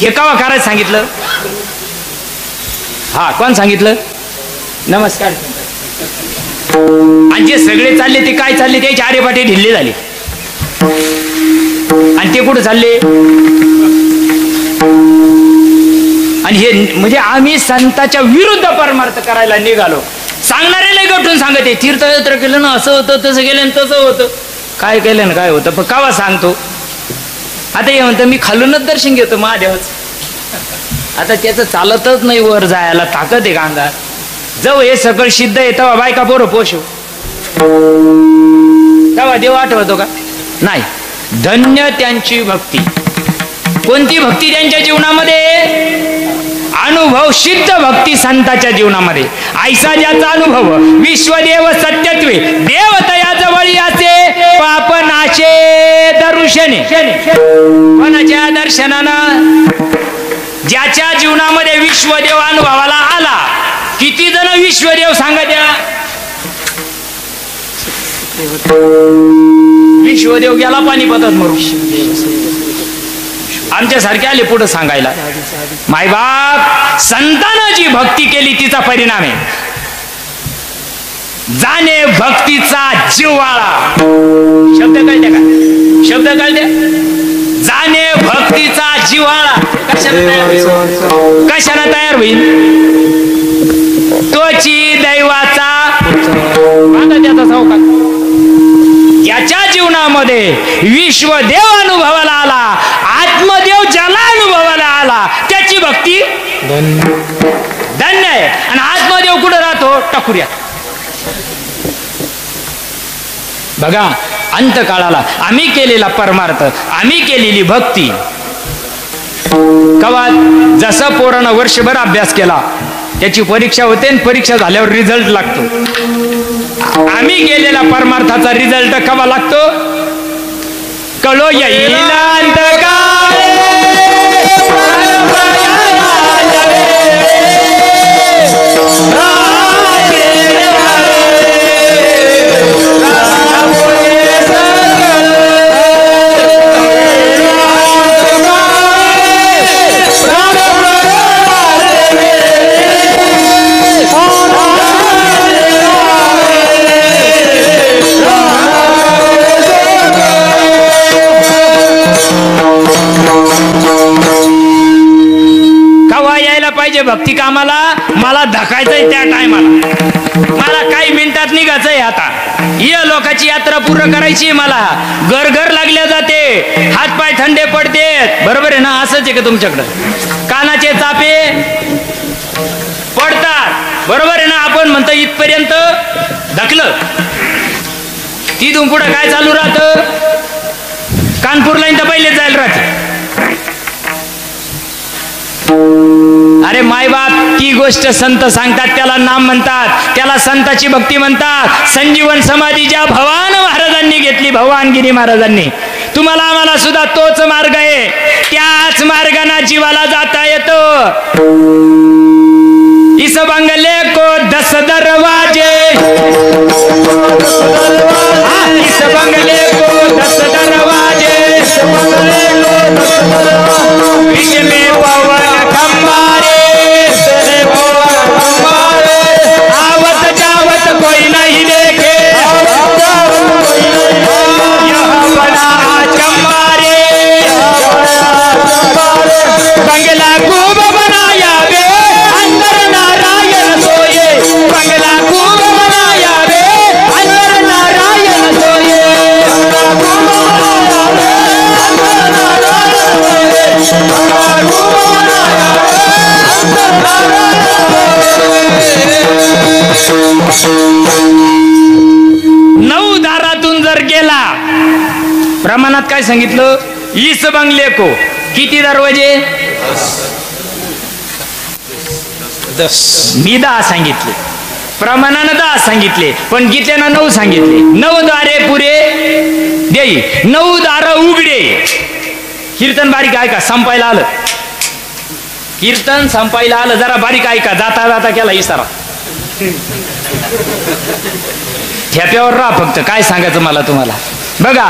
S1: हे कवा करायचं सांगितलं? हा, कोण सांगितलं? नमस्कार. आणि जे सगळे चालले ते काय चालले? त्याचे आरेपाटे ढिल्ले झाले. आणि ते कुठं चालले? आणि हे म्हणजे आम्ही संतांच्या विरुद्ध परमार्थ करायला निघालो. सांगणारे लय गठून सांगत आहे, तीर्थयात्रा केलं ना असं होतं, तसं केलं ना तसं होतं. काय केलं ना काय होतं, पण कावा सांगतो. आता हे म्हणतं मी खालूनच दर्शन घेतो महादेवाच. आता त्याचं चालतच नाही वर जायला, ताकद आहे का अंगात? जाऊ हे सगळं सिद्ध आहे तेव्हा बायका पोरं पोषू, तेव्हा देव आठवतो का? नाही. धन्य त्यांची भक्ती. कोणती भक्ती त्यांच्या जीवनामध्ये? अनुभव सिद्ध भक्ती संतांच्या जीवनामध्ये. ऐसा ज्याचा अनुभव विश्वदेव सत्यत्वे देवतया जवळी असे पाप नाशे दर्शने. कोणाच्या दर्शनानं? ज्याच्या जीवनामध्ये विश्वदेव अनुभवाला आला. किती जण विश्वदेव सांगा द्या? विश्वदेव गेला पानिपतात मरू. आमच्या सारखे आले पुढे सांगायला. मायबाप संतानं जी भक्ती केली तिचा परिणाम आहे. जाणे भक्तीचा जिव्हाळा. शब्द कळते का? शब्द कळते? जाणे भक्तीचा जिव्हाळा. कशाला तयार होईल? तोची दैवाचा त्याचा सावकार. याच्या जीवनामध्ये विश्वदेव अनुभवाला आला, आत्मदेव ज्याला अनुभवाला आला त्याची भक्ती धन्य आहे. आणि आत्मदेव कुठं राहतो? टाकुऱ्यात. बघा, अंतकाळाला आम्ही केलेला परमार्थ, आम्ही केलेली भक्ती. कवा जसं पोरानं वर्षभर अभ्यास केला त्याची परीक्षा होते आणि परीक्षा झाल्यावर रिझल्ट लागतो. आम्ही गेलेला परमार्थाचा रिझल्ट कवा लागतो? कळो येईल अंतकाळे भक्ती कामाला. मला धकायचंय त्या टायमाला, मला काही मिनिटात निघायचंय. आता या लोकांची यात्रा पूर्ण करायची मला. घर घर लागल्या जाते, हातपाय थंडे पडते. बरोबर आहे ना? असंच आहे का तुमच्याकडं? कानाचे चापे पडतात. बरोबर आहे ना? आपण म्हणतो इथपर्यंत धकलं, तिथून पुढं काय चालू राहतं? कानपूरला तर पहिलेच जायला राहते. अरे मायबाप, ती गोष्ट संत सांगतात त्याला नाम म्हणतात, त्याला संताची भक्ती म्हणतात. संजीवन समाधी ज्या भवान महाराजांनी घेतली, भवानगिरी महाराजांनी, तुम्हाला आम्हाला सुद्धा तोच मार्ग आहे. त्याच मार्गाने जीवाला जाता येतं. इस बंगले को 10 दरवाजे, इस बंगले को 10 दरवाजे, बीच में पवन खंबारे, आवत जावत कोई नहीं देखे, यह बड़ा चंबारे, बंगला खूब बनाया बे, अंदर नारायण सोए, बंगला खूब बनाया बे, अंदर नारायण सोए, नऊ दारातून जर गेला, प्रमाणात काय सांगितलं? इस बंगले को किती दरवाजे? 10. मी 10 सांगितले, प्रमाणानं 10 सांगितले, पण गीतेनं 9 सांगितले. 9 दारे पुरे देई, 9 दार उघडे. कीर्तन बारीक ऐका, संपायला आलं. कीर्तन संपायला आलं, जरा बारीक ऐका. जाता जाता केला इशारा. ठेप्यावर राहा फक्त. काय सांगायचं मला तुम्हाला. बघा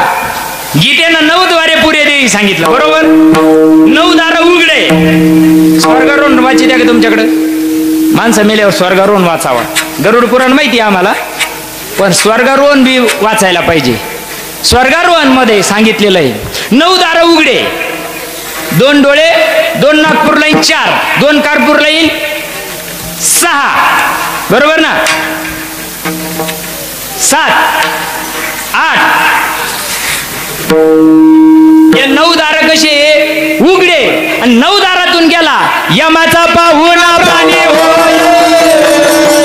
S1: गीतेनं 9 द्वारे पुरे देवी सांगितलं बरोबर. 9 दार उघडे. स्वर्गारोहण वाची द्या का तुमच्याकडं. माणसं मेल्यावर स्वर्गारोहण वाचावा. गरुड पुराण माहिती आहे आम्हाला, पण स्वर्गारोहण बी वाचायला पाहिजे. स्वर्गारोहण मध्ये सांगितलेलं आहे 9 दार उघडे. 2 डोळे, 2 नागपूरला येईल 4, 2 कारपूरला येईल 6, बरोबर ना. 7, 8 हे 9 दार कसे उघडे. आणि 9 दारातून गेला यमाचा पाहुणा प्राणी होय.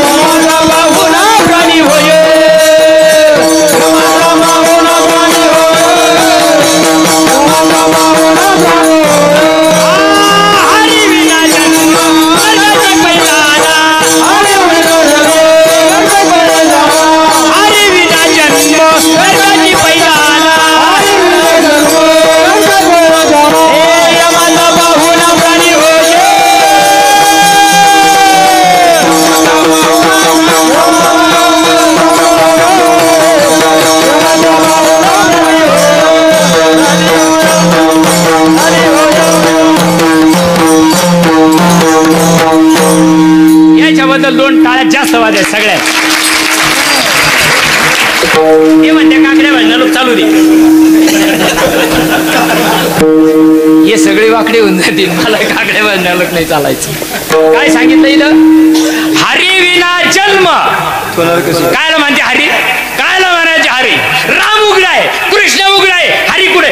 S1: यमाचा पाहुणा प्राणी होय. यमाचा पाहुणा प्राणी होय. यमाचा पाहुणा प्राणी होय. हरी विना जन्म वर्गाची पैलाना. हरी विना जन्म वर्गाची पैलाना. यमाचा पाहुणा प्राणी होय. याच्याबद्दल 2 टाळ्या जास्त वाजल्या सगळ्यात. हे म्हणते काकड्या भाजण्या लोक चालू दे. हे सगळे वाकडे होऊन जातील. मला काकड्या भाजण्या लोक नाही चालायचं. काय सांगितलं इथं. हरी विना जन्म. कायला म्हणते हरी. कायला म्हणायचे हरी. राम उघडाय, कृष्ण उघडाय, हरी कुठे.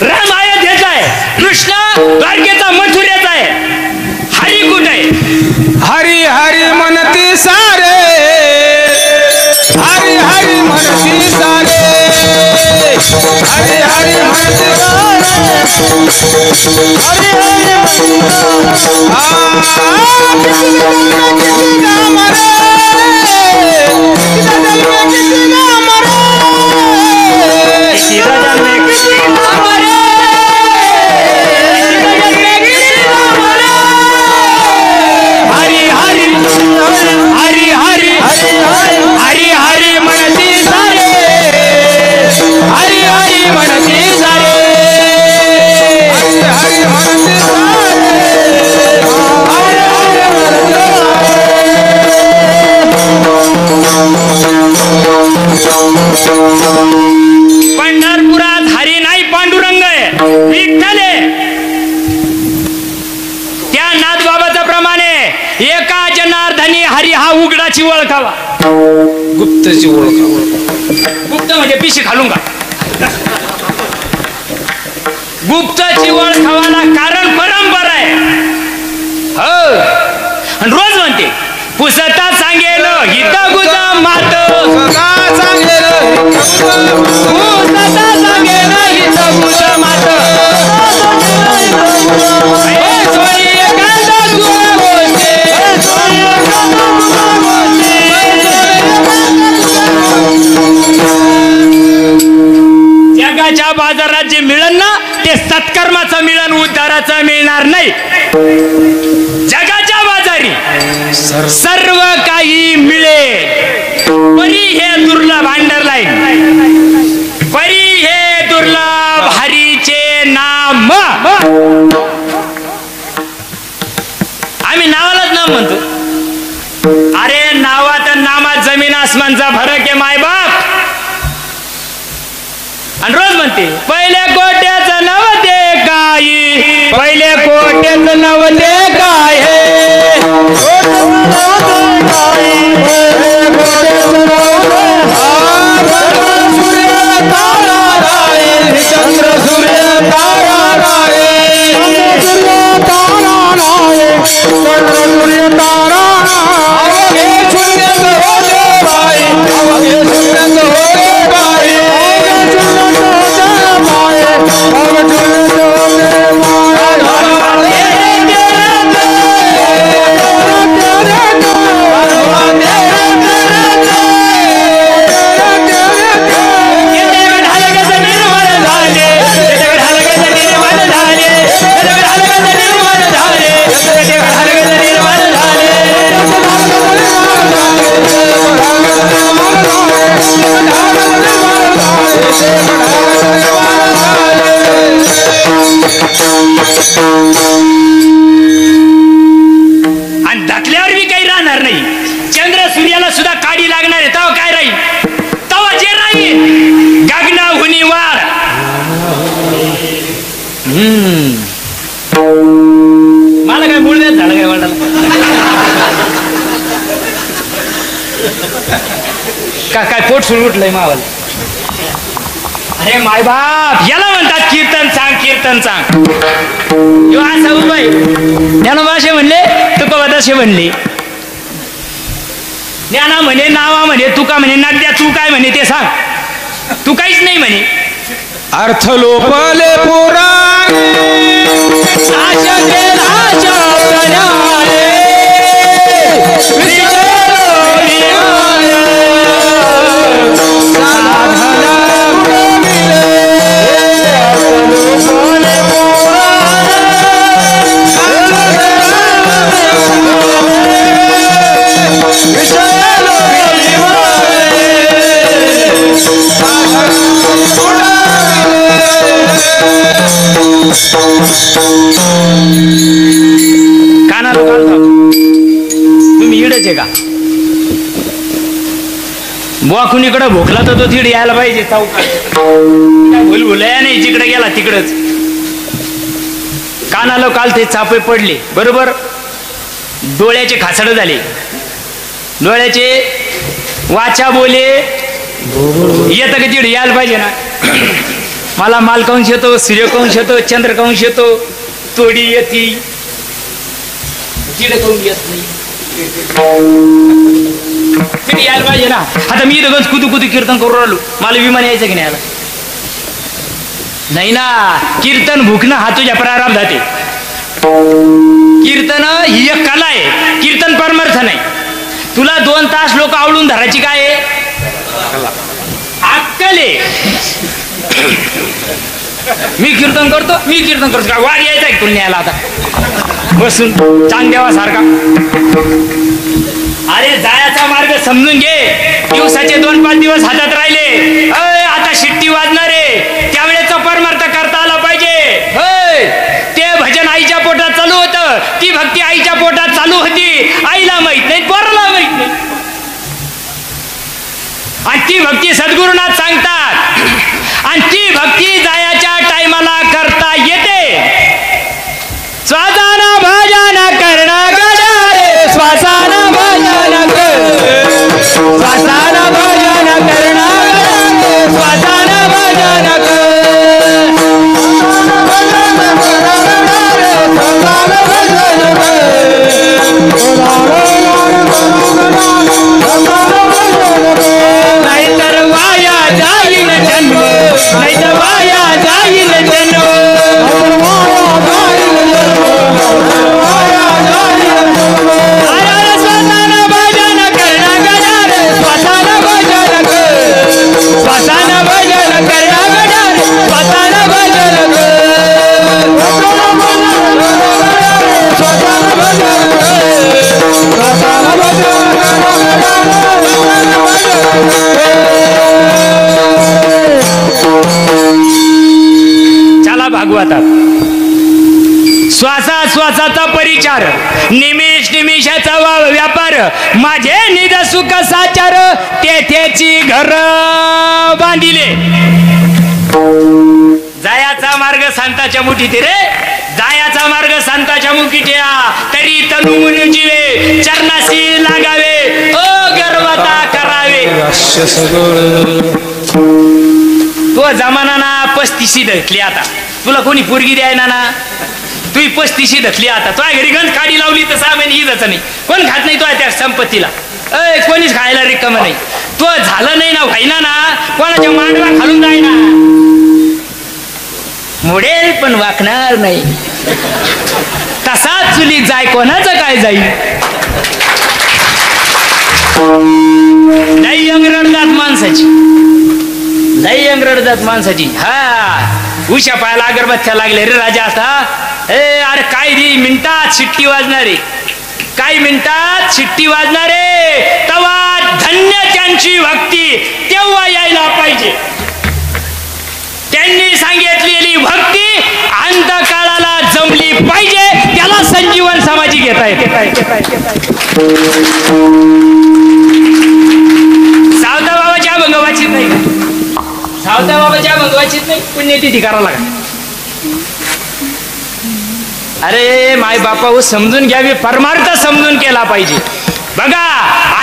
S1: राम अयोध्येचा आहे, कृष्ण द्वारकेचा मथुरेचा आहे, हरी कुठे.
S2: हरी हरी म्हणती सारे. हरी हरी म्हणती सारे. हरी हरी म्हणती सारे. हरी हरी म्हणती
S1: पंढरपुरात हरी नाही पांडुरंग आहे, विठ्ठल आहे. त्या नाथबाबाच्या प्रमाणे एका जनार्दनी हरी हा उघडाची ओळखावा.
S2: गुप्तची ओळखावा.
S1: गुप्त म्हणजे पिशी घालून का. गुप्तची ओळखावाला कारण परंपरा आहे. हो आणि रोज म्हणते पुसता सांगेल हित गुजा मात. पुसता सांगेल हित गुजा मात. जगाच्या बाजारात जे मिळेल ना ते सत्कर्माचं मिळन, उद्धाराचं मिळणार नाही. जगाच्या बाजारी सर्व काही मिळेल, परी हे दुर्लभ अंडरलाईन. परी हे दुर्लभ हरीचे नाम. आम्ही नावालाच नाम म्हणतो. अरे नावात नामात जमीन आसमानचा फरक आहे मायबाप. आणि रोज म्हणते पहिले कोट्याचं नवते काही. पहिले कोट्याचं नवते काय. चंद्र सूर्य तारा राय. सूर्य तारा अवघे शून्यच होते बाई. अवघे शून्यच होते बाई. अवघे शून्यच होते बाई. आणि धकल्यावर बी काही राहणार नाही. चंद्र सूर्याला सुद्धा काडी लागणार आहे. तेव्हा काय राहील? तेव्हा जे राहील गगना हुनी वार. मला काय मूळ झालं काय वाटायला? काय पोट सुटलंय मावाला. अरे माय बाप, याला म्हणतात कीर्तन सांग, कीर्तन सांग. यो असा उपाय ज्ञानोबाशे म्हणले, तुकोबादाशे म्हणले. ज्ञाना म्हणे, नावा म्हणे, तुका म्हणे, नाद्या तू काय म्हणे ते सांग. तू काहीच नाही म्हणे.
S2: अर्थ लोपले पुराणे
S1: कानाला घालता तुम्ही इडच आहे का? बुवा कुणीकडे भोकला तर तो तिकडे यायला पाहिजे. चौकात भुलभुलया नाही, जिकडे गेला तिकडच. कानाला काल ते चापे पडले बरोबर. डोळ्याचे खासड झाले, डोळ्याचे वाचा बोले येतं का तिकडे यायला पाहिजे ना. मला मालकांश येतो, सूर्यकांश येतो, चंद्रकांश येतो, तोडी येते, तिकडे काऊन येत नाही तिकडे यायला पाहिजे ना. आता मी इथं गंज कुतू कुतू कीर्तन करून राहिलो, मला विमान यायचं की नाही याला? नाही ना. कीर्तन भुकणं हा तुझ्या प्रारब्धात आहे. कीर्तन ही एक कला आहे, कीर्तन परमार्थ नाही. तुला 2 तास लोक आवडून धरायची काय आहे? अक्कल आहे. मी कीर्तन करतो, मी कीर्तन करतो, का वार यायचा आहे तुला न्यायला आता बसून चांग देवासारखा? अरे जायचा मार्ग समजून घे. दिवसाचे 2-5 दिवस हातात राहिले, आता शिट्टी वाजणार आहे, त्यावेळेचा परमार्थ करता आला पाहिजे. ते भजन आईच्या पोटात चालू होतं, ती भक्ती आईच्या पोटात चालू होती. आईला माहित नाही, पोराला माहित नाही. आणि ती भक्ती सद्गुरुनाथ सांगतात, आणि ती भक्ती जायच्या टायमाला करता येते. श्वासान भजन करणं गडारे, श्वासान भजन कर, श्वासान भजन करणं गडारे, श्वासान भजन कर. नाहीतर वाया जाईल जन्म, नाहीतर वाया जाईल जन्म. श्वासान भजन करणं गडारे, श्वासान भजन कर, श्वासान भजन करणं गडारे, श्वासान भजन चला भागवतात. श्वासा श्वासाचा परिचार, निमिष निमिषाचा व्यापार, माझे निज सुख साचार, तेथेची घर बांधिले. जायाचा मार्ग संताच्या मुठीत रे, जायाचा मार्ग संताच्या मुठीत या. तरी तनु जीवे चरणाशी लागावे, ओ गर्वता करावे. तो जमाना ना 35 धकली, आता तुला कोणी पोरगी द्यायना ना. तू 35 धकली, आता तो घरी गंज काडी लावली तर 6 महिने इजच नाही. कोण खात नाही तो त्या संपत्तीला, कोणीच खायला रिकाम नाही. तो झालं नाही ना, व्हायना ना, कोणाच्या मांडवा खालून जायना. मोडेल पण वाकणार नाही, तसाच चुलीत जाय, कोणाचं काय जाईल. लई अंग रडतात माणसाची, लई अंग रडतात माणसाची. हा उशा पायाला अगरबत्त्या लागले रे राजा. आता अरे काय रे, मिनिटात शिट्टी वाजणारे, काही मिनिटात शिट्टी वाजणारे. तवा धन्य त्यांची भक्ती, तेव्हा यायला पाहिजे. त्यांनी सांगितलेली भक्ती अंतकाळाला जमली जीवन सामाजिक घेता येते. सावता बाबाच्या अभंग वाचित नाही, सावता बाबाच्या अभंग वाचित नाही, पुण्यतिथी करावं लागा. अरे माय बापा समजून घ्यावी, परमार्थ समजून केला पाहिजे. बघा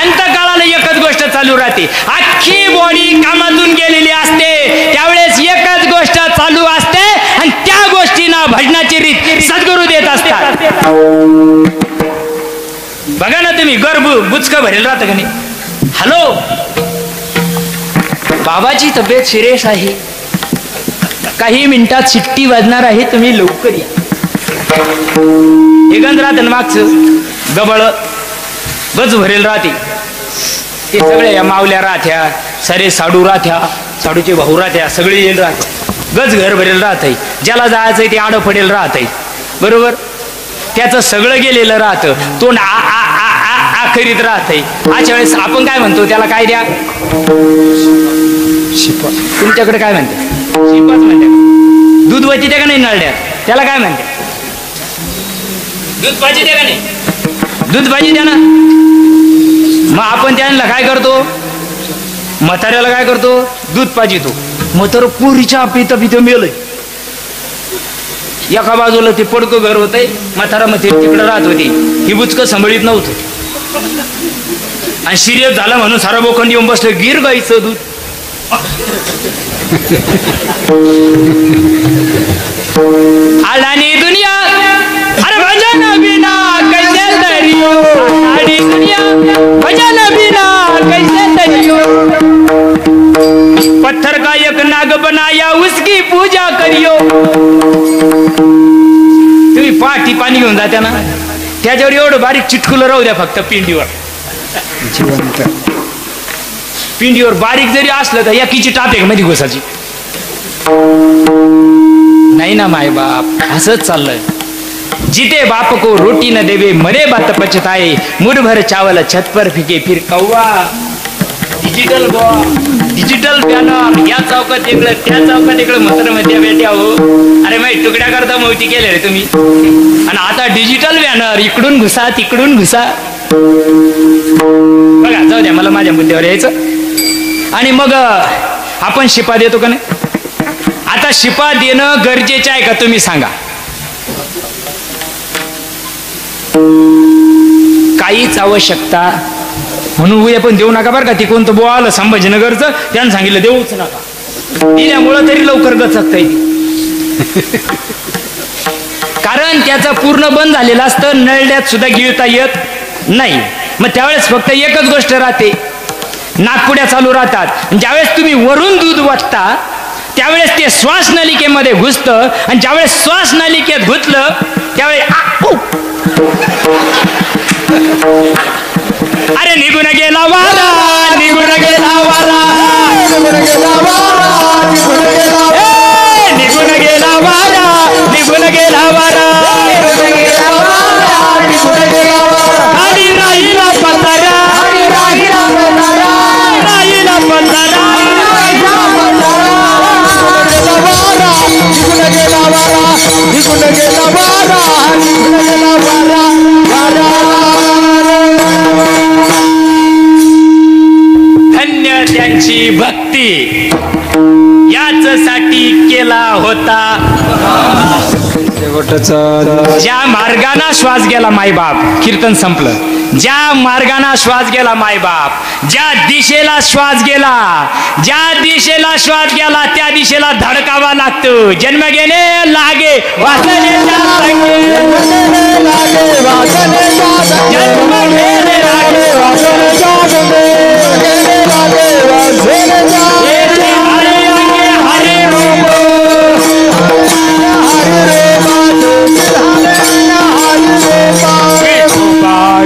S1: अंतकाळाला एकच गोष्ट चालू राहते, अख्खी बॉडी कामातून गेलेली असते, त्यावेळेस एकच गोष्ट चालू असते आणि त्या गोष्टींना भजनाची रीत सद्गुरू देत असतात. बघा ना तुम्ही, गर्भ बुचक भरेल राहतं का नाही. हॅलो, बाबाची तब्येत सिरियस आहे, काही मिनिटात शिट्टी वाजणार आहे, तुम्ही लवकर या. हे गंध राहतं मागचं गबळ गज भरेल राहते, ते सगळे या मावल्या राहत्या, सारे साडू राहत्या, साडूचे भाऊ राहत्या, सगळे येईल राहते, गज घर भरेल राहत आहे. ज्याला जायचंय ते आडं पडेल राहत आहे, बरोबर. त्याचं सगळं गेलेलं राहतं, तोंड आ आ आ आ आ करीत राहत आहे. अशा वेळेस आपण काय म्हणतो, त्याला काय द्या, शिपा. तुमच्याकडे काय म्हणते, शिपाच म्हणते. दूध वाची त्या का नाही नळड्यात, त्याला काय म्हणते, दूध पाहिजे द्या का नाही, दूध पाहिजे द्या ना. मग आपण त्यांना काय करतो, म्हाताऱ्याला काय करतो, दूध पाहिजे. म्हातारं पुरीच्या पिता पिता मेलय, एका बाजूला ते पडकं घर होतंय, म्हातारा मग तिकडं राहत होती, ही बुचकं सांभाळीत नव्हतं आणि सिरियस झालं म्हणून सारा बोखंड येऊन बसलं, गिर गाईचं दूध. आलानी दुनिया अरे भजन बिना कैसे तरियो, आलानी दुनिया भजन बिना कैसे तरियो. पत्थर का एक नाग बनाया उसकी पूजा करियो. तुम्ही पाठी पाणी घेऊन जात्या ना, त्याच्यावर एवढं बारीक चिटकुलं राहू द्या फक्त पिंडीवर, पिंडीवर बारीक जरी असलं तर एकीची टाप एक मध्ये घुसाची नाही ना. माय बाप असंच चाललंय. जिते बाप को रोटी न देवे मरे बात पछताए, मुरभर चावल छत पर फिके फिर कौवा. डिजिटल डिजिटल बॅनर, या चौकात इकडं त्या चौकात इकडं मत्र मध्ये भेट्या हो. अरे माहिती तुकड्या करता मोठी केले रे तुम्ही, आणि आता डिजिटल बॅनर, इकडून घुसा तिकडून घुसा. बघा जाऊ द्या, मला माझ्या मुद्द्यावर यायचं. आणि मग आपण शिपा देतो का नाही. आता शिपा देणं गरजेचं आहे का तुम्ही सांगा. काहीच आवश्यकता म्हणून उद्या पण देऊ नका बरं का. ती कोणतं बुवा आलं संभाजीनगरचं, त्यानं सांगितलं देऊच नका, दिल्यामुळं तरी लवकर गचकता येईल. कारण त्याचं पूर्ण बंद झालेलं असतं, नळड्यात सुद्धा गिळता येत नाही. मग त्यावेळेस फक्त एकच गोष्ट राहते, नागपुड्या चालू राहतात. ज्यावेळेस तुम्ही वरून दूध वाटता त्यावेळेस ते श्वास नलिकेमध्ये घुसतं, आणि ज्यावेळेस श्वास नलिकेत घुसलं त्यावेळेस अरे निघून गेला वारा, निघून गेला वारा, निघून गेला वारा, निघून गेला वारा, निघून गेला वारा, आणि राहिला पतारा, राहिला पतारा, राहिला पतारा. धन्य त्यांची भक्ती, याचसाठी केला होता. ज्या मार्गाना श्वास गेला मायबाप, कीर्तन संपलं. ज्या मार्गाना श्वास गेला मायबाप, ज्या दिशेला श्वास गेला, ज्या दिशेला श्वास गेला त्या दिशेला धडकावा लागतो. जन्म घेणे लागे वासनेच्या संगे, जन्म घेणे लागे वासनेच्या संगे, हरे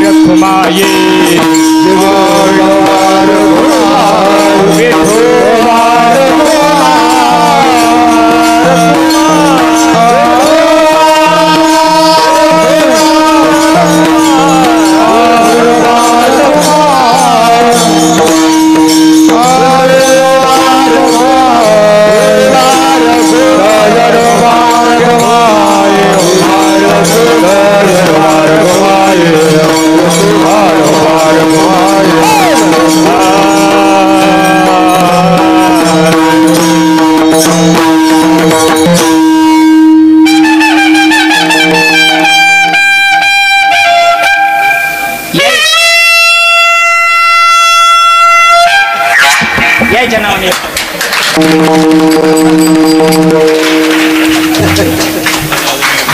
S1: रखुमाये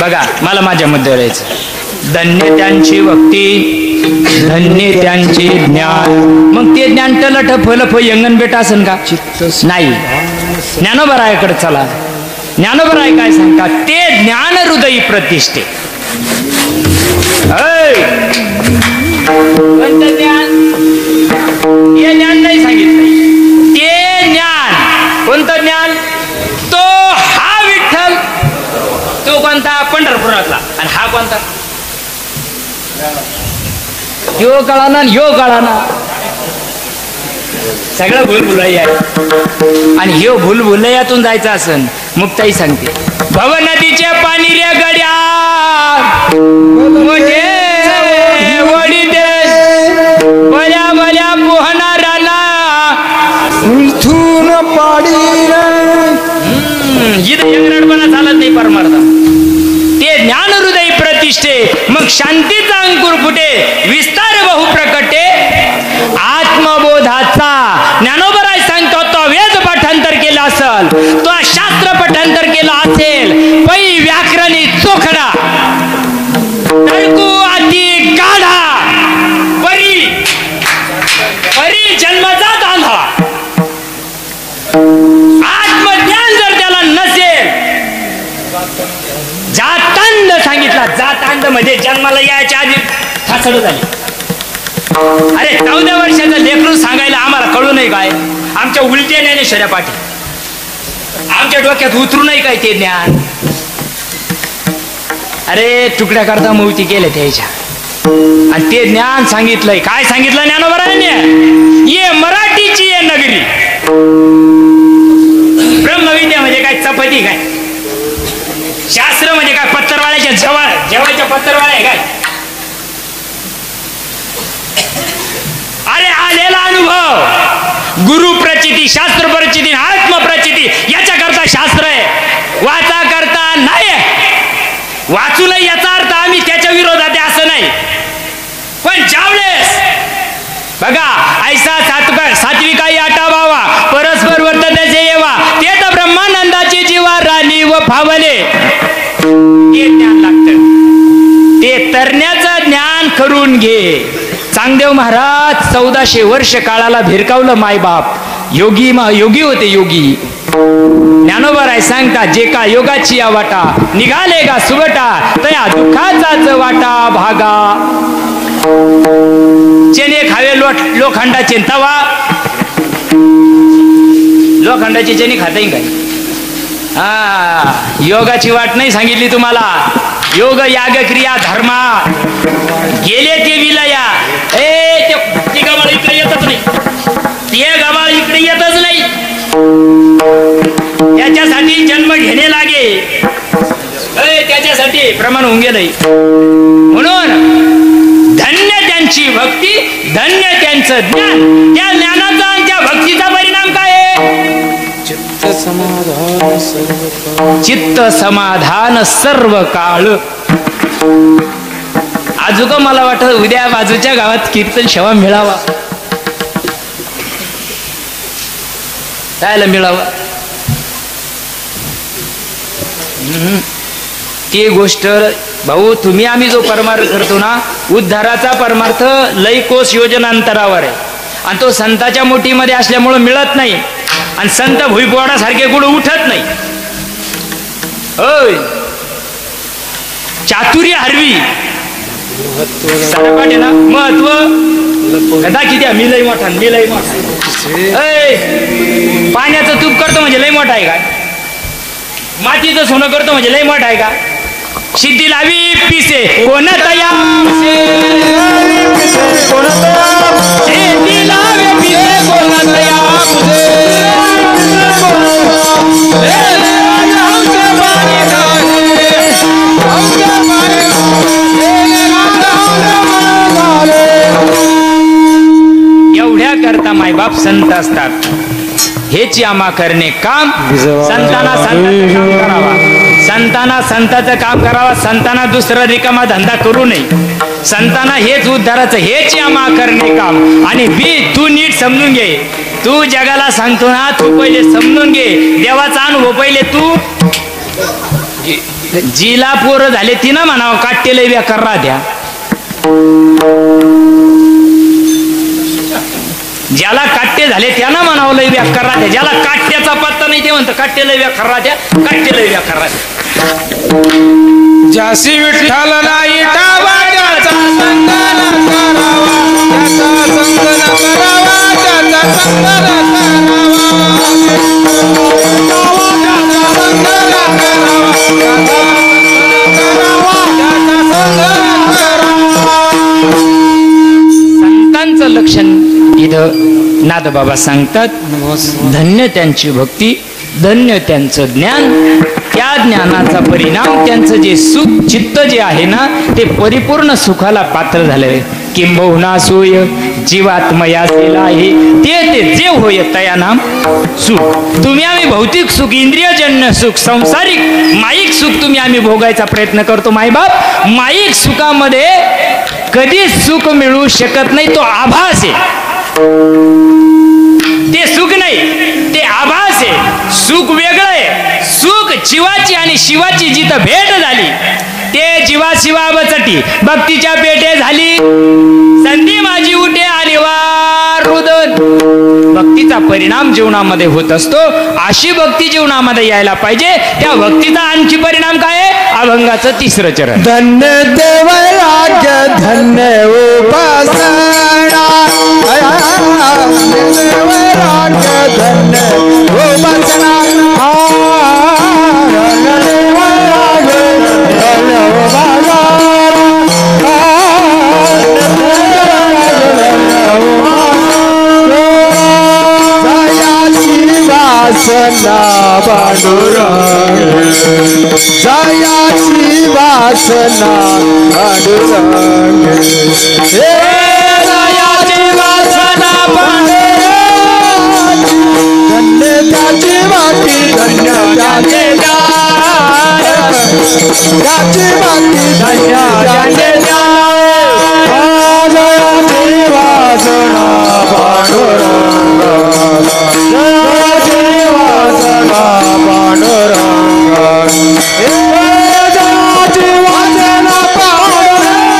S1: बघा, मला माझ्या मुद्द्यावर यायचं. धन्य त्यांची भक्ती, धन्य त्यांचे ज्ञान. मग ते ज्ञान टलट फलफ यंगण बेटा असन का? नाही. ज्ञानोबरायाकडे चला. ज्ञानोबराय काय सांगतात? ते ज्ञान हृदयी प्रतिष्ठे. कोणतं ज्ञान? हे ज्ञान नाही सांगितलं. ते ज्ञान कोणतं ज्ञान? तो हा विठ्ठल. तो कोणता? पंढरपुरातला. आणि हा कोणता? यो कळाना, यो कळाना. सगळं भूलभुलैया आहे. आणि ह्यो भूलभुलैयातून जायचं असन, मुक्ताई सांगते, भव नदीच्या पाणी रे गड्या मोठे वडी दे बल्या बल्या पोहणाराला
S2: उलथून पाडी.
S1: इथं यंगडपणा चालत नाही परमार्थ. ते ज्ञान हृदय प्रतिष्ठे. मग शांतीचा अंकुर फुटे, विस्तार बहु प्रकटे. आत्मबोधाचा ज्ञानोबराय सांगतो, तो वेद पाठांतर केला असेल, तो शास्त्र पाठांतर केला असेल, पै व्याकरणी चोखडा, तर्कू अति गाढा, परी परी जन्मजात आंधळा. आत्मज्ञान जर त्याला नसेल, जातांध सांगितला. जातांध म्हणजे जन्माला यायच्या आधी फासड झाली. अरे 14 वर्षाचं लेकरू सांगायला आम्हाला कळू नाही काय? आमच्या उलट्या ज्ञानेश्वऱ्या पाठी, आमच्या डोक्यात उतरू नाही काय ते ज्ञान? अरे तुकड्या करता मूर्ती केल्या त्याच्या. आणि ते ज्ञान सांगितलंय. काय सांगितलं ज्ञानोबरायाने? ये मराठीची ये नगरी. ब्रह्मविद्या म्हणजे काय? चपाती काय? शास्त्र म्हणजे काय? पत्तरवाळ्याच्या जेवायच्या पत्तरवाळ्या काय? अरे आलेला अनुभव, गुरु प्रचिती, शास्त्र प्रचिती, आत्म प्रचिती, याच्या करता शास्त्र आहे, वाचा करता नाही. वाचू नाही याचा अर्थ आम्ही त्याच्या विरोधात आहे असं नाही. पण ज्यावेळेस बघा, ऐसा सात्विकाई आटावावा, परस्पर वर्ततेचे येवा, ते तर ब्रह्मानंदाची जीवा राणी व फावले. ते ज्ञान लागतं. ते तरण्याचं ज्ञान करून घे. चांगदेव महाराज 1400 वर्ष काळाला भिरकावलं मायबाप. योगी होते योगी. ज्ञानोबराय सांगता, जे का योगाची या वाटा निघाले गा सुगटा, तया दुःखाचाच वाटा भागा. चेने खावे लोखंडाचे तवा. लोखंडाची चेनी खाता येईल काय? योगाची वाट नाही सांगितली तुम्हाला. योग याग क्रिया धर्मा गेले ते विलया. ते गबाळ इकडे येतच नाही. ते गबाळ इकडे येतच नाही. त्याच्यासाठी जन्म घेणे लागे. त्याच्यासाठी प्रमाण होऊन गेलंय. म्हणून धन्य त्यांची भक्ती, धन्य त्यांचं ज्ञान. त्या ज्ञानाचा आणि त्या भक्तीचा परिणाम काय आहे? चित्त समाधान सर्व काळ. अजून मला वाटत उद्या बाजूच्या गावात कीर्तन सेवा मिळावा. कायला मिळावा? ती गोष्ट भाऊ, तुम्ही आम्ही जो परमार्थ करतो ना, उद्धाराचा परमार्थ लय कोस योजनांतरावर आहे. आणि तो संताच्या मोठीमध्ये असल्यामुळं मिळत नाही. आणि संत भुईपोडासारखे गुण उठत नाही. होय, चातुर्य हरवी सरपाट आहे ना. महत्व कदा किती मी लय मोठा, मी लय मोठा. पाण्याचं तूप करतो म्हणजे लय मोठा आहे का? मातीचं सोनं करतो म्हणजे लय मोठा आहे का? सिद्धी लावी पिसे कोण तया, सिद्धी लावी पिसे कोण तया. एवढ्या करता मायबाप संत असतात. हेच आम्हा करणे काम. संतांना संतांचं काम करावा, संतांना संतांचं काम करावा. संतांना दुसरा रिकामा धंदा करू नये. संतांना हेच उद्धाराचं, हेच आम्हा करणे काम. आणि बी तू नीट समजून घे, तू जगाला सांगतो ना, तू पहिले समजून घे देवाचा अनुभव पहिले. तू जिला पोरं झाले ती ना म्हणावं काट्टेला व्याकार राहत्या. ज्याला काट्टे झाले त्यांना म्हणावं लय व्याकार राहत्या. ज्याला काट्ट्याचा पत्ता नाही ते म्हणतं काट्टेला व्याकार राहत्या, काट्टेला व्याकार राहत्या.
S2: जासी विठ्ठल नाही ठावा त्याचा संग न करावा, त्याचा संग न करावा, त्याचा संग
S1: संतांचं लक्षण इथं नाथबाबा सांगतात. धन्य त्यांची भक्ती, धन्य त्यांचं ज्ञान, त्या ज्ञानाचा परिणाम त्यांचं जे सुख चित्त जे आहे ना ते परिपूर्ण सुखाला पात्र झालंय. किंबहुना सोय जीवात्मया दिला आहे ते जे होय तया नाम सुख. तुम्ही आम्ही भौतिक सुख, इंद्रियजन्य सुख, सांसारिक माईक सुख तुम्ही आम्ही भोगायचा प्रयत्न करतो. माईबाप माईक सुखामध्ये कधीच सुख मिळू शकत नाही. तो आभास आहे, ते सुख नाही, ते आभास आहे. सुख वेगळं आहे. सुख जीवाची आणि शिवाची जिथं भेट झाली ते जीवा शिवा बचटी भक्तीच्या पेटे झाली. संधी माझी उठे आणि वार रुदन. भक्तीचा परिणाम जीवनामध्ये होत असतो. अशी भक्ती जीवनामध्ये यायला पाहिजे. त्या भक्तीचा आणखी परिणाम काय आहे? अभंगाचं तिसरं चरण.
S3: धन्य देवराज्य धन्य उपासना, देवराज्य धन्य उपासना, वासना पांडुरंग, जयाची वासना पांडुरंग, हे जयाची वासना पांडुरंग, धन्य त्याची वाटी धन्य त्याचे ज्ञान, त्याची वाटी धन्य त्याचे ज्ञान, जयाची वासना पांडुरंग, जयाची वासना पांडुरंग, हे जयाची वासना पांडुरंग,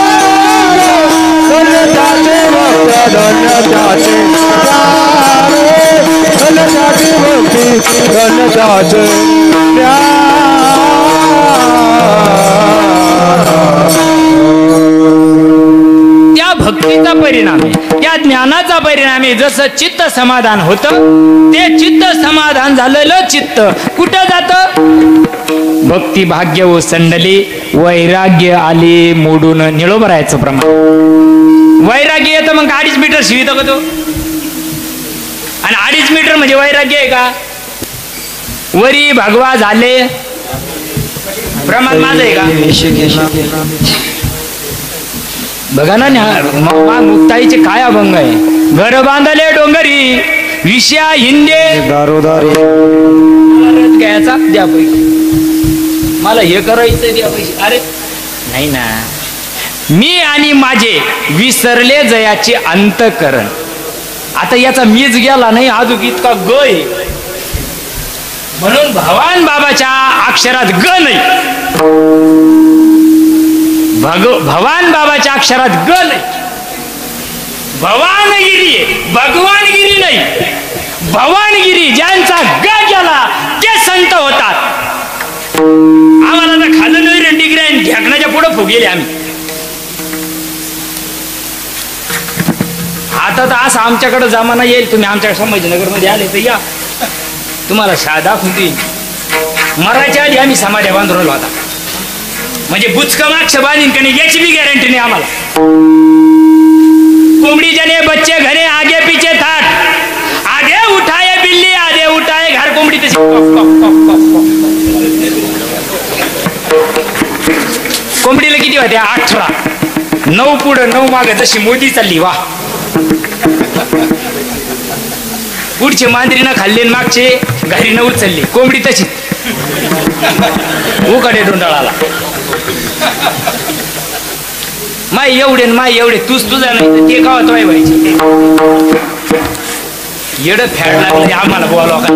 S3: धन्य त्याचे भक्त धन्य त्याचे ज्ञान, धन्य त्याची भक्ती धन्य त्याचे ज्ञान.
S1: त्या भक्तीचा परिणाम आहे, त्या ज्ञानाचा परिणाम आहे. जसं चित्त समाधान होतं ते चित्त समाधान झालेलं चित्त कुठं जातं? भक्ती भाग्य ओसंडली, वैराग्य आले मोडून. निळोबरायचं प्रमाण वैराग्य येतं मग 2.5 मीटर शिवित का तो? आणि 2.5 मीटर म्हणजे वैराग्य आहे का? वरी भगवा झाले प्रमाण माझं आहे का? बघा ना मुक्ताईचे काय अभंग आहे. घर बांधले डोंगरी विषया हिंदे
S3: दारोदारी
S1: घ्यायचा द्या पैसे, मला हे करायचं द्या पैसे. अरे नाही ना, मी आणि माझे विसरले जयाचे अंतकरण. आता याचा मीच गेला नाही अजून इतका ग आहे. म्हणून भवान बाबाच्या अक्षरात ग नाही, भवान बाबाच्या अक्षरात ग नाही. भवानगिरी आहे, भगवानगिरी नाही. भवानगिरी ज्यांचा ग गेला ते संत होतात. आम्हाला तर खाल्लं नाही डिग्री ढेकण्याच्या पुढे फुगेले आम्ही. आता तर असं आमच्याकडे जमाना येईल. तुम्ही आमच्या संभाजीनगर मध्ये आले तर या, तुम्हाला साधा खुंटी मरायच्या आधी आम्ही समाध्या बांधून राहिलो आता. म्हणजे बुचका मागच्या बांधीन का नाही याची बी गॅरंटी नाही आम्हाला. कोंबडी जने बच्चे घरे आगे पीछे थाट, आधे उठाए बिल्ली आधे उठाए घर. कोंबडी तशी कोंबडीला किती होत्या? 18. 9 पुढं 9 मागे, जशी मोदी चालली वा. पुढचे मांजरीनं खाल्ले, मागचे घरी न उचलले. कोंबडी तशी उकडे डोंडाळाला. माय एवढे तूच तुझा नाही ते गावात व्हायचे. येड फॅड लागले आम्हाला बोलावं का?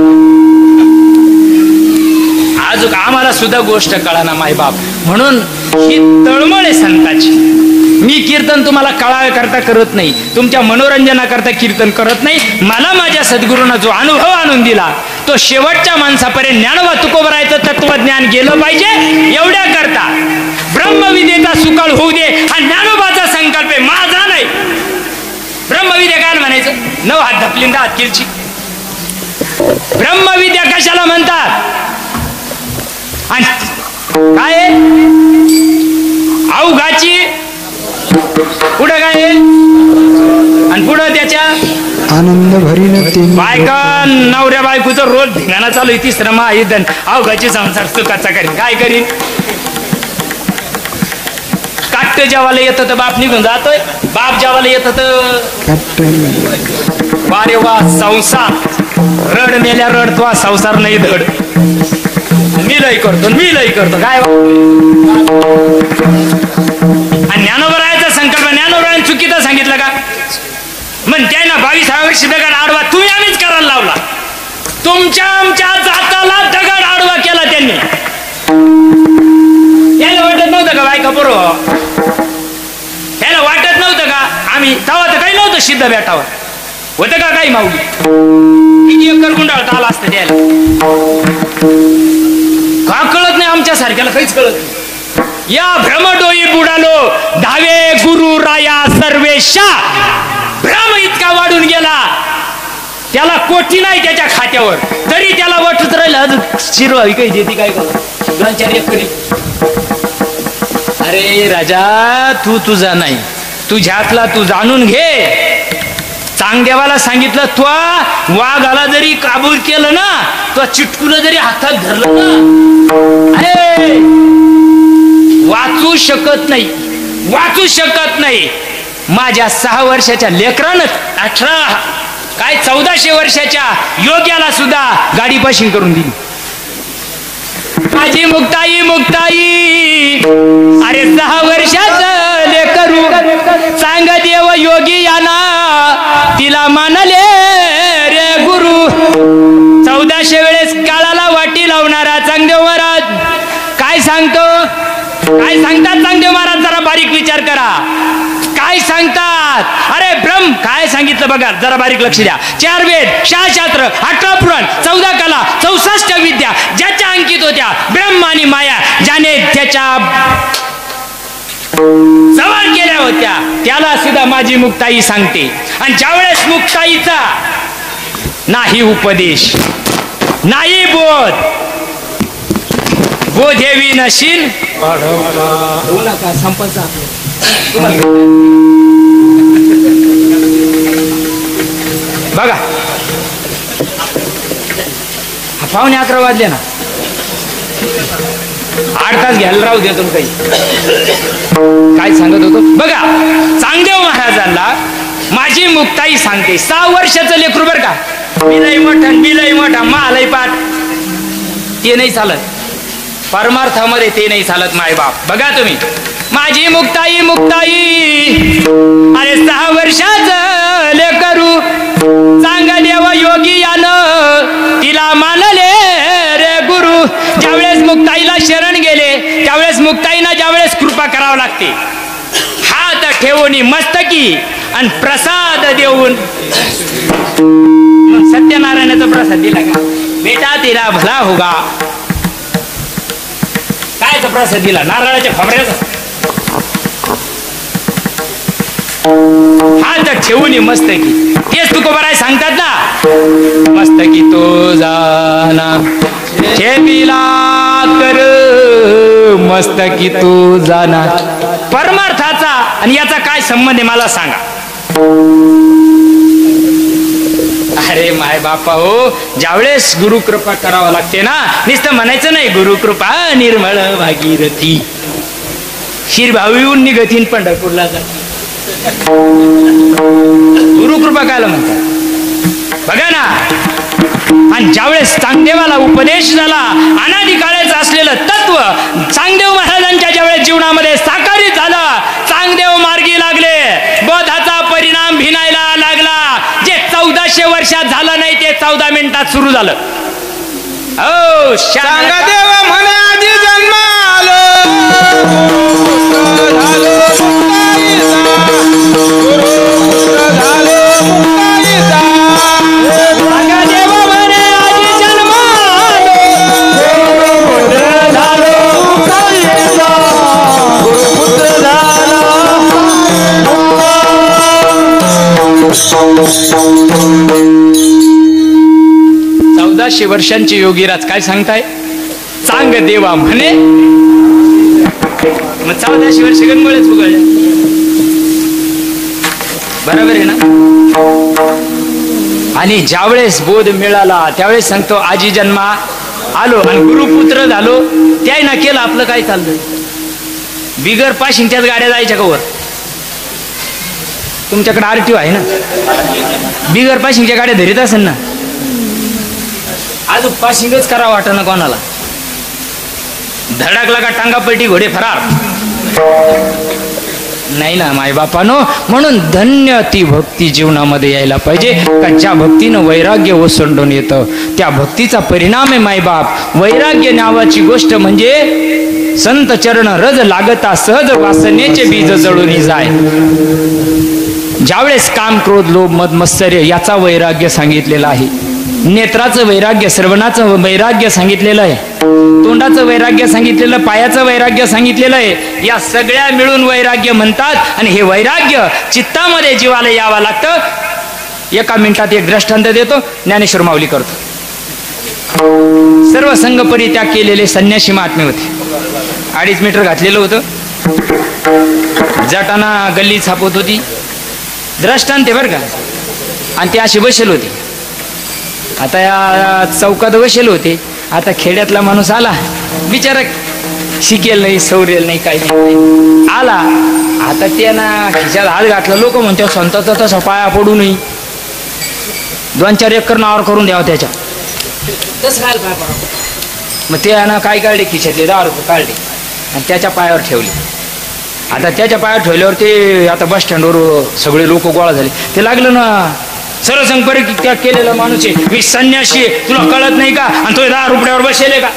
S1: अजून आम्हाला सुद्धा गोष्ट कळाना माय बाप. म्हणून ही तळमळ आहे संताची. मी कीर्तन तुम्हाला कळावे करता करत नाही, तुमच्या मनोरंजनाकरता कीर्तन करत नाही. मला माझ्या सद्गुरूंना जो अनुभव आणून दिला तो शेवटच्या माणसापर्यंत ज्ञानोबा तुकोबरायचं तत्वज्ञान गेलं पाहिजे एवढ्या करता. ब्रह्मविद्येचा सुकाळ होऊ दे हा ज्ञानोबाचा संकल्प आहे, माझा नाही. ब्रह्मविद्या काय म्हणायचं? 9 हात धपलीन 10 हात किरची. ब्रह्मविद्या कशाला म्हणतात? आणि काय अवघाची पुढं काय आणि पुढं त्याच्या
S3: आनंद भरीन
S1: बायका नवऱ्या बायकोचं रोज धिंगाणा चालू आहे. तिसरं महायुद्धन अवघाची संसार सुखाचा करीन. काय करीन? काट्ट जेवायला येतं तर बाप निघून जातोय, बाप जेवायला येतं तर वारे वा संसार रड मेल्या रड तो संसार नाही धड. मी लय करतो काय. आणि ज्ञानोबरायाचा संकल्प ज्ञानोबरायाने चुकीचं सांगितलं का? म्हणते ना 22व्या वर्षी दगड आडवा तुम्ही आम्हीच करायला लावला. तुमच्या आमच्या जाताला दगड आडवा केला त्यांनी. याला वाटत नव्हतं का बायका बरोबर? याला वाटत नव्हतं का आम्ही तेव्हा तर काही नव्हतं सिद्ध बेटावर होतं का काही माऊली? किती एकर गुंडाळत आला असतं त्याला. का कळत नाही आमच्या सारख्याला? काहीच कळत नाही. या भ्रमडोई बुडालो धावे गुरु राया सर्वेशा. भ्रम इतका वाढून गेला त्याला कोटी नाही त्याच्या खात्यावर, तरी त्याला वाटत राहिलं शिरवावी काही देते काय करू 2-4 एकरी. अरे राजा तू तुझा नाही, तुझ्यातला तू जाणून घे. चांगदेवाला सांगितलं तो वाघाला जरी काबूल केलं ना, तो चिटकून जरी हातात धरलं ना, अरे वाचू शकत नाही. माझ्या 6 वर्षाच्या लेकरानं 1400 वर्षाच्या योग्याला सुद्धा गाडी पाशिंग करून दिली. माझी मुक्ताई अरे 6 वर्षाचं लेकरू सांग देव योगी याना तिला मानले रे गुरु. 1400 वेळेस काळाला वाटी लावणारा चांगदेव महाराज काय सांगतात चांगदेव महाराज जरा बारीक विचार करा. काय सांगतात? अरे ब्रह्म काय सांगितलं बघा, जरा बारीक लक्ष द्या. 4 वेद 6 शास्त्र 18 पुराण 14 कला 64 विद्या ज्याच्या अंकित होत्या, ब्रह्म आणि माया ज्याने त्याच्या जवळ केल्या होत्या, त्याला सुद्धा माझी मुक्ताई सांगते. आणि ज्यावेळेस मुक्ताईचा नाही उपदेश नाही बोधेवी नशील बघा. 11:15 वाजले ना, 8 तास घ्यायला राहू दे. तुम्ही काय सांगत होतो बघा. चांगदेव महाराजांना माझी मुक्ताई सांगते. 6 वर्षाचं लेकरू बर का, बिलई मोठा महालय पाठ ते नाही चालत. परमार्थामध्ये ते नाही चालत माय बाप. बघा तुम्ही माझी मुक्ताई अरे 6 वर्षाचं लेकरू सांग देव योगी यानं तिला मानले रे गुरु. ज्यावेळेस मुक्ताईला शरण गेले त्यावेळेस मुक्ताईला ज्यावेळेस कृपा करावं लागते, हात ठेवून मस्तकी आणि प्रसाद देऊन. सत्यनारायणाचा प्रसाद दिला का बेटा तेरा भला होगा. कायचा प्रसाद दिला? नारळाच्या खोबऱ्याचा. हात ठेवून मस्तकी. तेच तुकोबाराय सांगतात ना, मस्तकी तो जाना ठेविला कर मस्तकी तो जाना. परमार्थाचा आणि याचा काय संबंध आहे मला सांगा. अरे माय बापा हो, ज्यावेळेस गुरुकृपा करावं लागते ना, नुसतं म्हणायचं नाही गुरुकृपा निर्मळ भागीरथी शिरभावीहून निघतीन पंढरपूरला जा. गुरुकृपा कायला म्हणतात बघा ना. आणि ज्यावेळेस चांगदेवाला उपदेश झाला, अनादिकाळेच असलेलं तत्व चांगदेव महाराजांच्या ज्यावेळेस जीवनामध्ये साकारित झालं, चांगदेव मार्गी लागले, बोधाचा परिणाम भिनायला लागला. जे 14 1400 वर्षात झालं नाही ते 14 मिनिटात सुरू झालं. हो
S2: सांगा देव म्हणे आधी जन्म आलो झालो मुक्ताईचा.
S1: सांगा देव म्हणे आधी जन्म आलो झालो मुक्ताईचा. गुरुपुत्र झाला 1400 वर्षांचे योगीराज काय सांगताय? सांग देवा म्हणे. मग 1400 वर्ष गणगोळेच उगळले, बरोबर आहे ना? आणि ज्यावेळेस बोध मिळाला त्यावेळेस सांगतो आजी जन्मा आलो आणि गुरुपुत्र झालो. त्याही ना केलं आपलं काय चाललंय? बिगर पाशिंगच्याच गाड्या जायच्या का वर? तुमच्याकडे आरटीओ आहे ना? बिगर पाशिंगच्या गाड्या धरीत असेल ना? अजून पाशिंगच करावं वाटत ना कोणाला. धडकला का टांगापलटी घोडे फरार. नाही ना मायबापानो. म्हणून धन्य ती भक्ती जीवनामध्ये यायला पाहिजे का ज्या भक्तीनं वैराग्य ओसंडून येतं. त्या भक्तीचा परिणाम आहे मायबाप. वैराग्य नावाची गोष्ट म्हणजे संत चरण रज लागता सहज वासनेचे बीज जळून जाय. ज्यावेळेस काम क्रोध लोभ मद मत्सर्य याचा वैराग्य सांगितलेला आहे. नेत्राचं वैराग्य, श्रवणाचं वैराग्य सांगितलेलं आहे, तोंडाचं वैराग्य सांगितलेलं, पायाचं वैराग्य सांगितलेलं आहे. या सगळ्या मिळून वैराग्य म्हणतात. आणि हे वैराग्य चित्तामध्ये जीवाला यावं लागतं. एका मिनिटात एक दृष्टांत देतो, ज्ञानेश्वर माऊली करतो. सर्व संघ परित्याग केलेले संन्यासी महात्मे होते. 2.5 मीटर घातलेलं होतं, जटाना गल्ली छापत होती. दृष्टांत बरं का. आणि ते असे बसेल होते. आता या चौकात बसेल होते. आता खेड्यातला माणूस आला, बिचारा शिकेल नाही, सवरेल नाही, काही नाही, आला. आता त्यानं खिशात हात घातला. लोक म्हणतात संताचा तसा पाया पडू नये, 2-4 एकर नावावर करून द्यावं त्याच्या. तसं काय पाय पडा. मग त्यानं काय काढले, खिशातले 10 रुपये काढले आणि त्याच्या पायावर ठेवले. आता त्याच्या पायावर ठेवल्यावर ते आता बस स्टँडवर सगळे लोक गोळा झाले. ते लागलं ना सरसंग परित्याग केलेला माणूस आहे, मी संन्यासी आहे, तुला कळत नाही का? आणि तो 10 रुपयावर बसेल का?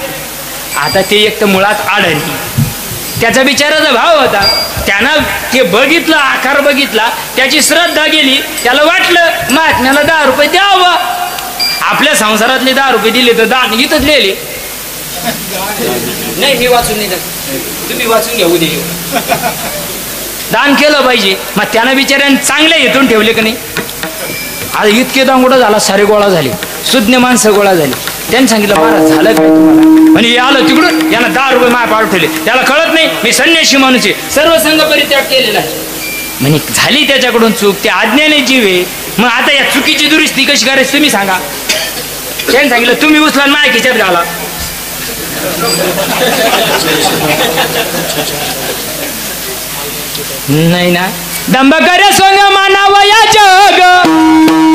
S1: आता ते एक तर मुळात आढळली. त्याचा बिचाराचा भाव होता. त्यानं ते बघितलं, आकार बघितला, त्याची श्रद्धा गेली. त्याला वाटलं महात्म्याला 10 रुपये द्यावं. आपल्या संसारातले 10 रुपये दिले तर दान इथंच लिहिले. नाही मी वाचून नाही, तुम्ही वाचून घ्या उद्या. दान केलं पाहिजे. मग त्यानं बिचाऱ्याने चांगले हेतून ठेवले का नाही? आता इतके दांगोडा झाला, सारे गोळा झाले, सुज्ञ माणसं गोळा झाली. त्यांनी सांगितलं महाराज झालं काय तुम्हाला? म्हणजे आलं तिकडून, याला 10 रुपये माया पाडून ठेवले. त्याला कळत नाही मी संन्यासी माणूस आहे, सर्व संघ परित्याग केलेला आहे. म्हणजे झाली त्याच्याकडून चूक, ते अज्ञानी जीव आहे. मग आता या चुकीची दुरुस्ती कशी करायची तुम्ही सांगा. त्यांनी सांगितलं तुम्ही उचला माया खिशात घाला. नाही ना. दंभ करे सोंग मानावया जग,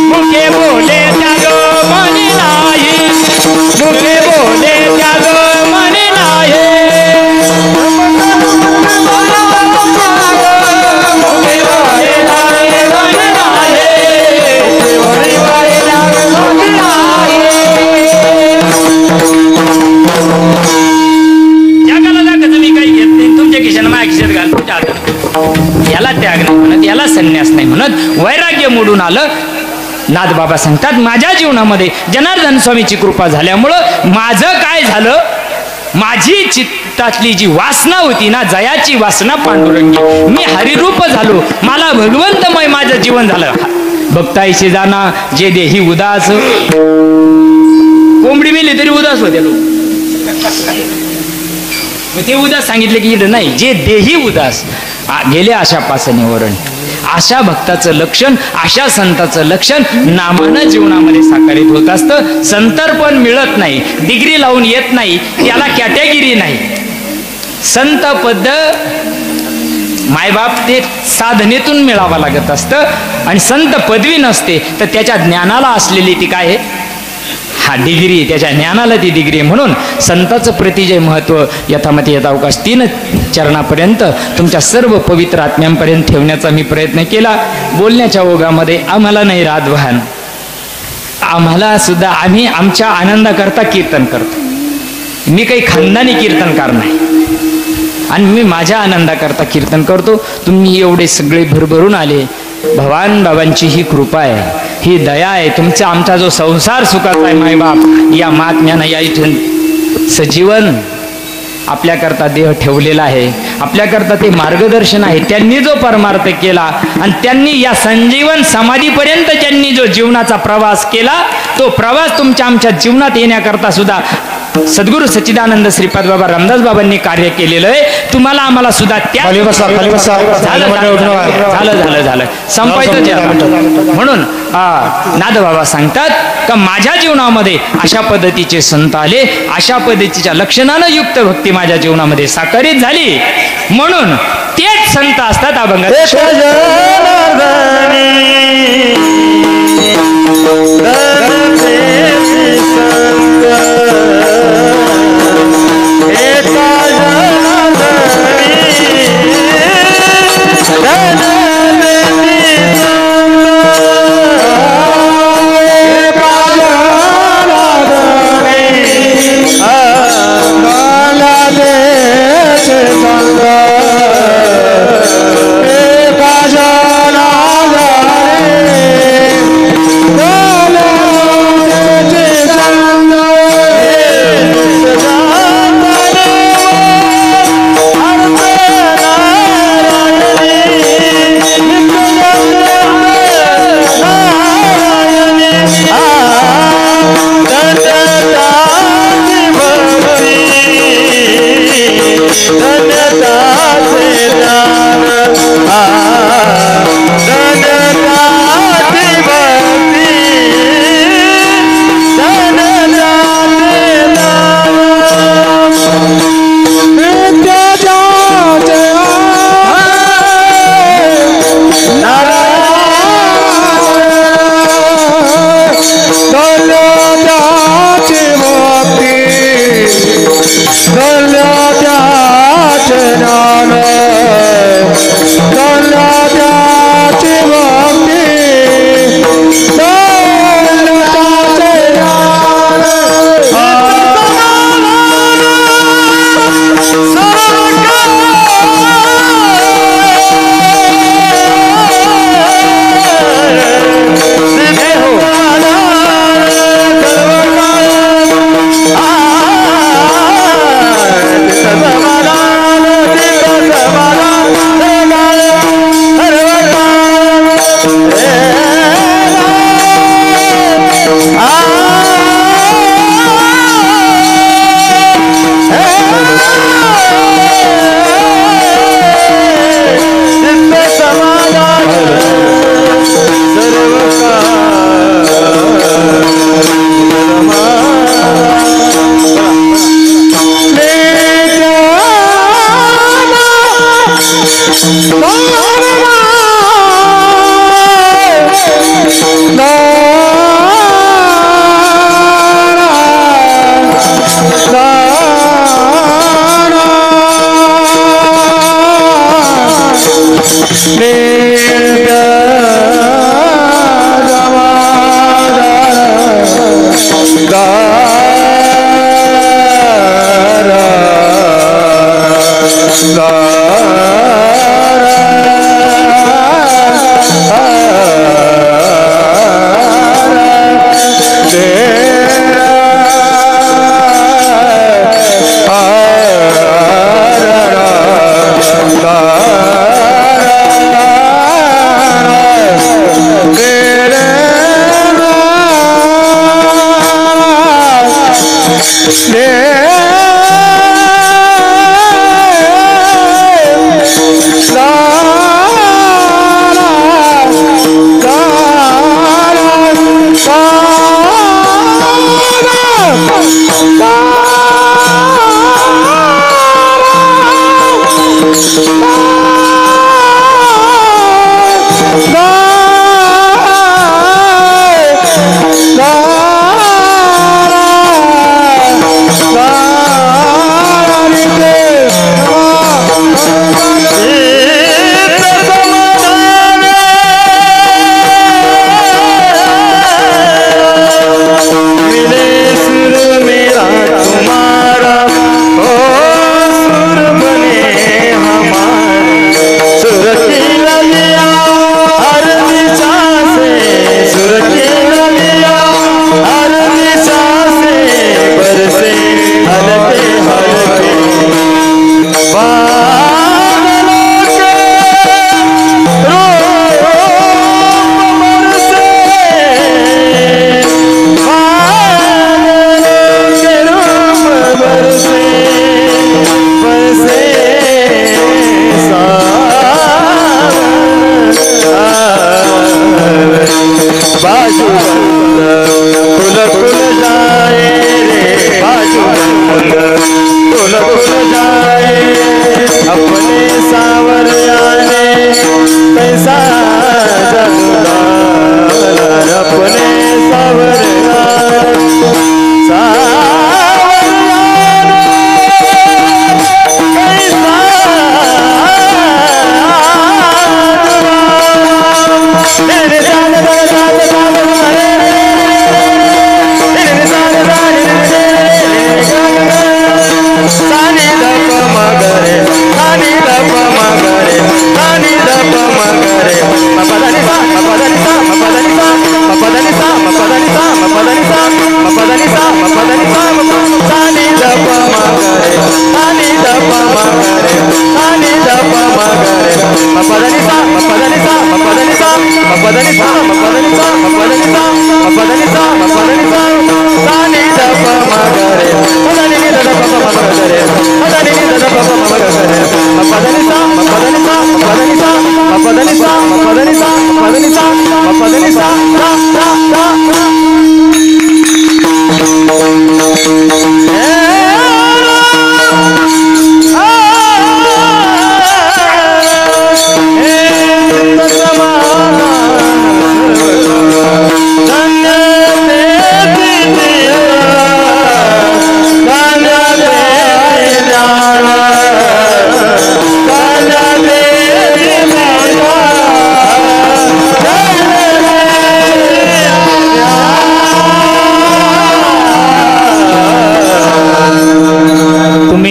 S1: मुखे बोले त्याग मनी नाही, मुखे बोले त्याग मनी नाही. जगाला दाखवा तुम्ही काही घेत नाही, तुमच्या खिशाला माझ्या खिशात घाल, तुमच्या हातात. याला त्याग नाही म्हणत, याला संन्यास नाही म्हणत. वैराग्य मोडून आलं. नाथबाबा सांगतात माझ्या जीवनामध्ये जनार्दन स्वामीची कृपा झाल्यामुळं माझं काय झालं, माझी चित्तातली जी वासना होती ना, जयाची वासना पांडुरंगी, मी हरिरूप झालो. मला भगवंतमय माझं जीवन झालं. भक्ताईशी जाना जे देही उदास. कोंबडी मेली तरी उदास होते लोक. ते उदास सांगितले की नाही, जे देही उदास गेले अशा पासनेवरण. अशा भक्ताचं लक्षण, अशा संताचं लक्षण नामानं जीवनामध्ये साकारित होत असतं. संतर्पण मिळत नाही, डिग्री लावून येत नाही, त्याला कॅटेगरी नाही. संत पद मायबाप ते साधनेतून मिळावं लागत असतं. आणि संत पदवी नसते तर त्याच्या ज्ञानाला असलेली ती काय आहे, हा डिग्री, त्याच्या ज्ञानाला ती डिग्री. म्हणून संताचं प्रतिजय महत्त्व यथामती यथावकाश 3 चरणापर्यंत तुमच्या सर्व पवित्र आत्म्यांपर्यंत ठेवण्याचा मी प्रयत्न केला. बोलण्याच्या ओघामध्ये आम्हाला नाही रात भान. आम्हाला सुद्धा आम्ही आमच्या आनंदाकरता कीर्तन करतो. मी काही खानदानी कीर्तनकार नाही आणि मी माझ्या आनंदाकरता कीर्तन करतो. तुम्ही एवढे सगळे भरभरून आले. भगवान बाबांची ही कृपा आहे, ही दया आहे. तुमचा आमचा जो संसार सुखाचा आहे मायबाप, या महात्म्यानं या इथून सजीवन आपल्याकरता देह ठेवलेला आहे. आपल्याकरता ते मार्गदर्शन आहे. त्यांनी जो परमार्थ केला आणि त्यांनी या संजीवन समाधीपर्यंत ज्यांनी जो जीवनाचा प्रवास केला, तो प्रवास तुमच्या आमच्या जीवनात येण्याकरता सुद्धा सद्गुरू सच्चिदानंद श्रीपाद बाबा रामदास बाबांनी कार्य केलेलं आहे. तुम्हाला आम्हाला सुद्धा त्या झालं संपायचं. म्हणून नाद बाबा सांगतात का माझ्या जीवनामध्ये अशा पद्धतीचे संत आले, अशा पद्धतीच्या लक्षणानं युक्त भक्ती माझ्या जीवनामध्ये साकारित झाली. म्हणून तेच संत असतात अभंगात.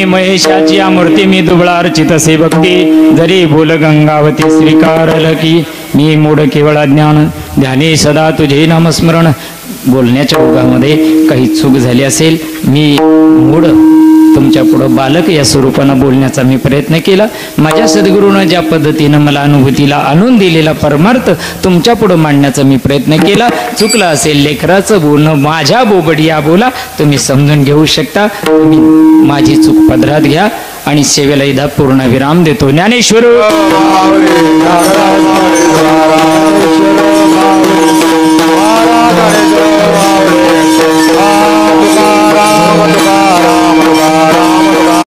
S1: महेशाची मूर्ती मी दुबळा अर्चित असे भक्ती जरी बोल गंगावती श्रीकारल की मी मूढ केवळ ज्ञान ध्यानी सदा तुझे नामस्मरण. बोलण्याच्या ओघामध्ये काही चूक झाली असेल, मी मूढ तुमच्या पुढं बालक या स्वरूपानं बोलण्याचा मी प्रयत्न केला. माझ्या सद्गुरूनं ज्या पद्धतीनं मला अनुभूतीला आणून दिलेला परमार्थ तुमच्या पुढं मांडण्याचा मी प्रयत्न केला. चुकलं असेल लेकराचं बोलणं, माझ्या बोबडिया बोला, तुम्ही समजून घेऊ शकता. तुम्ही माझी चूक पदरात घ्या आणि सेवेला इदा पूर्ण विराम देतो. ज्ञानेश्वर
S2: तुकाराम तुकाराम तुकाराम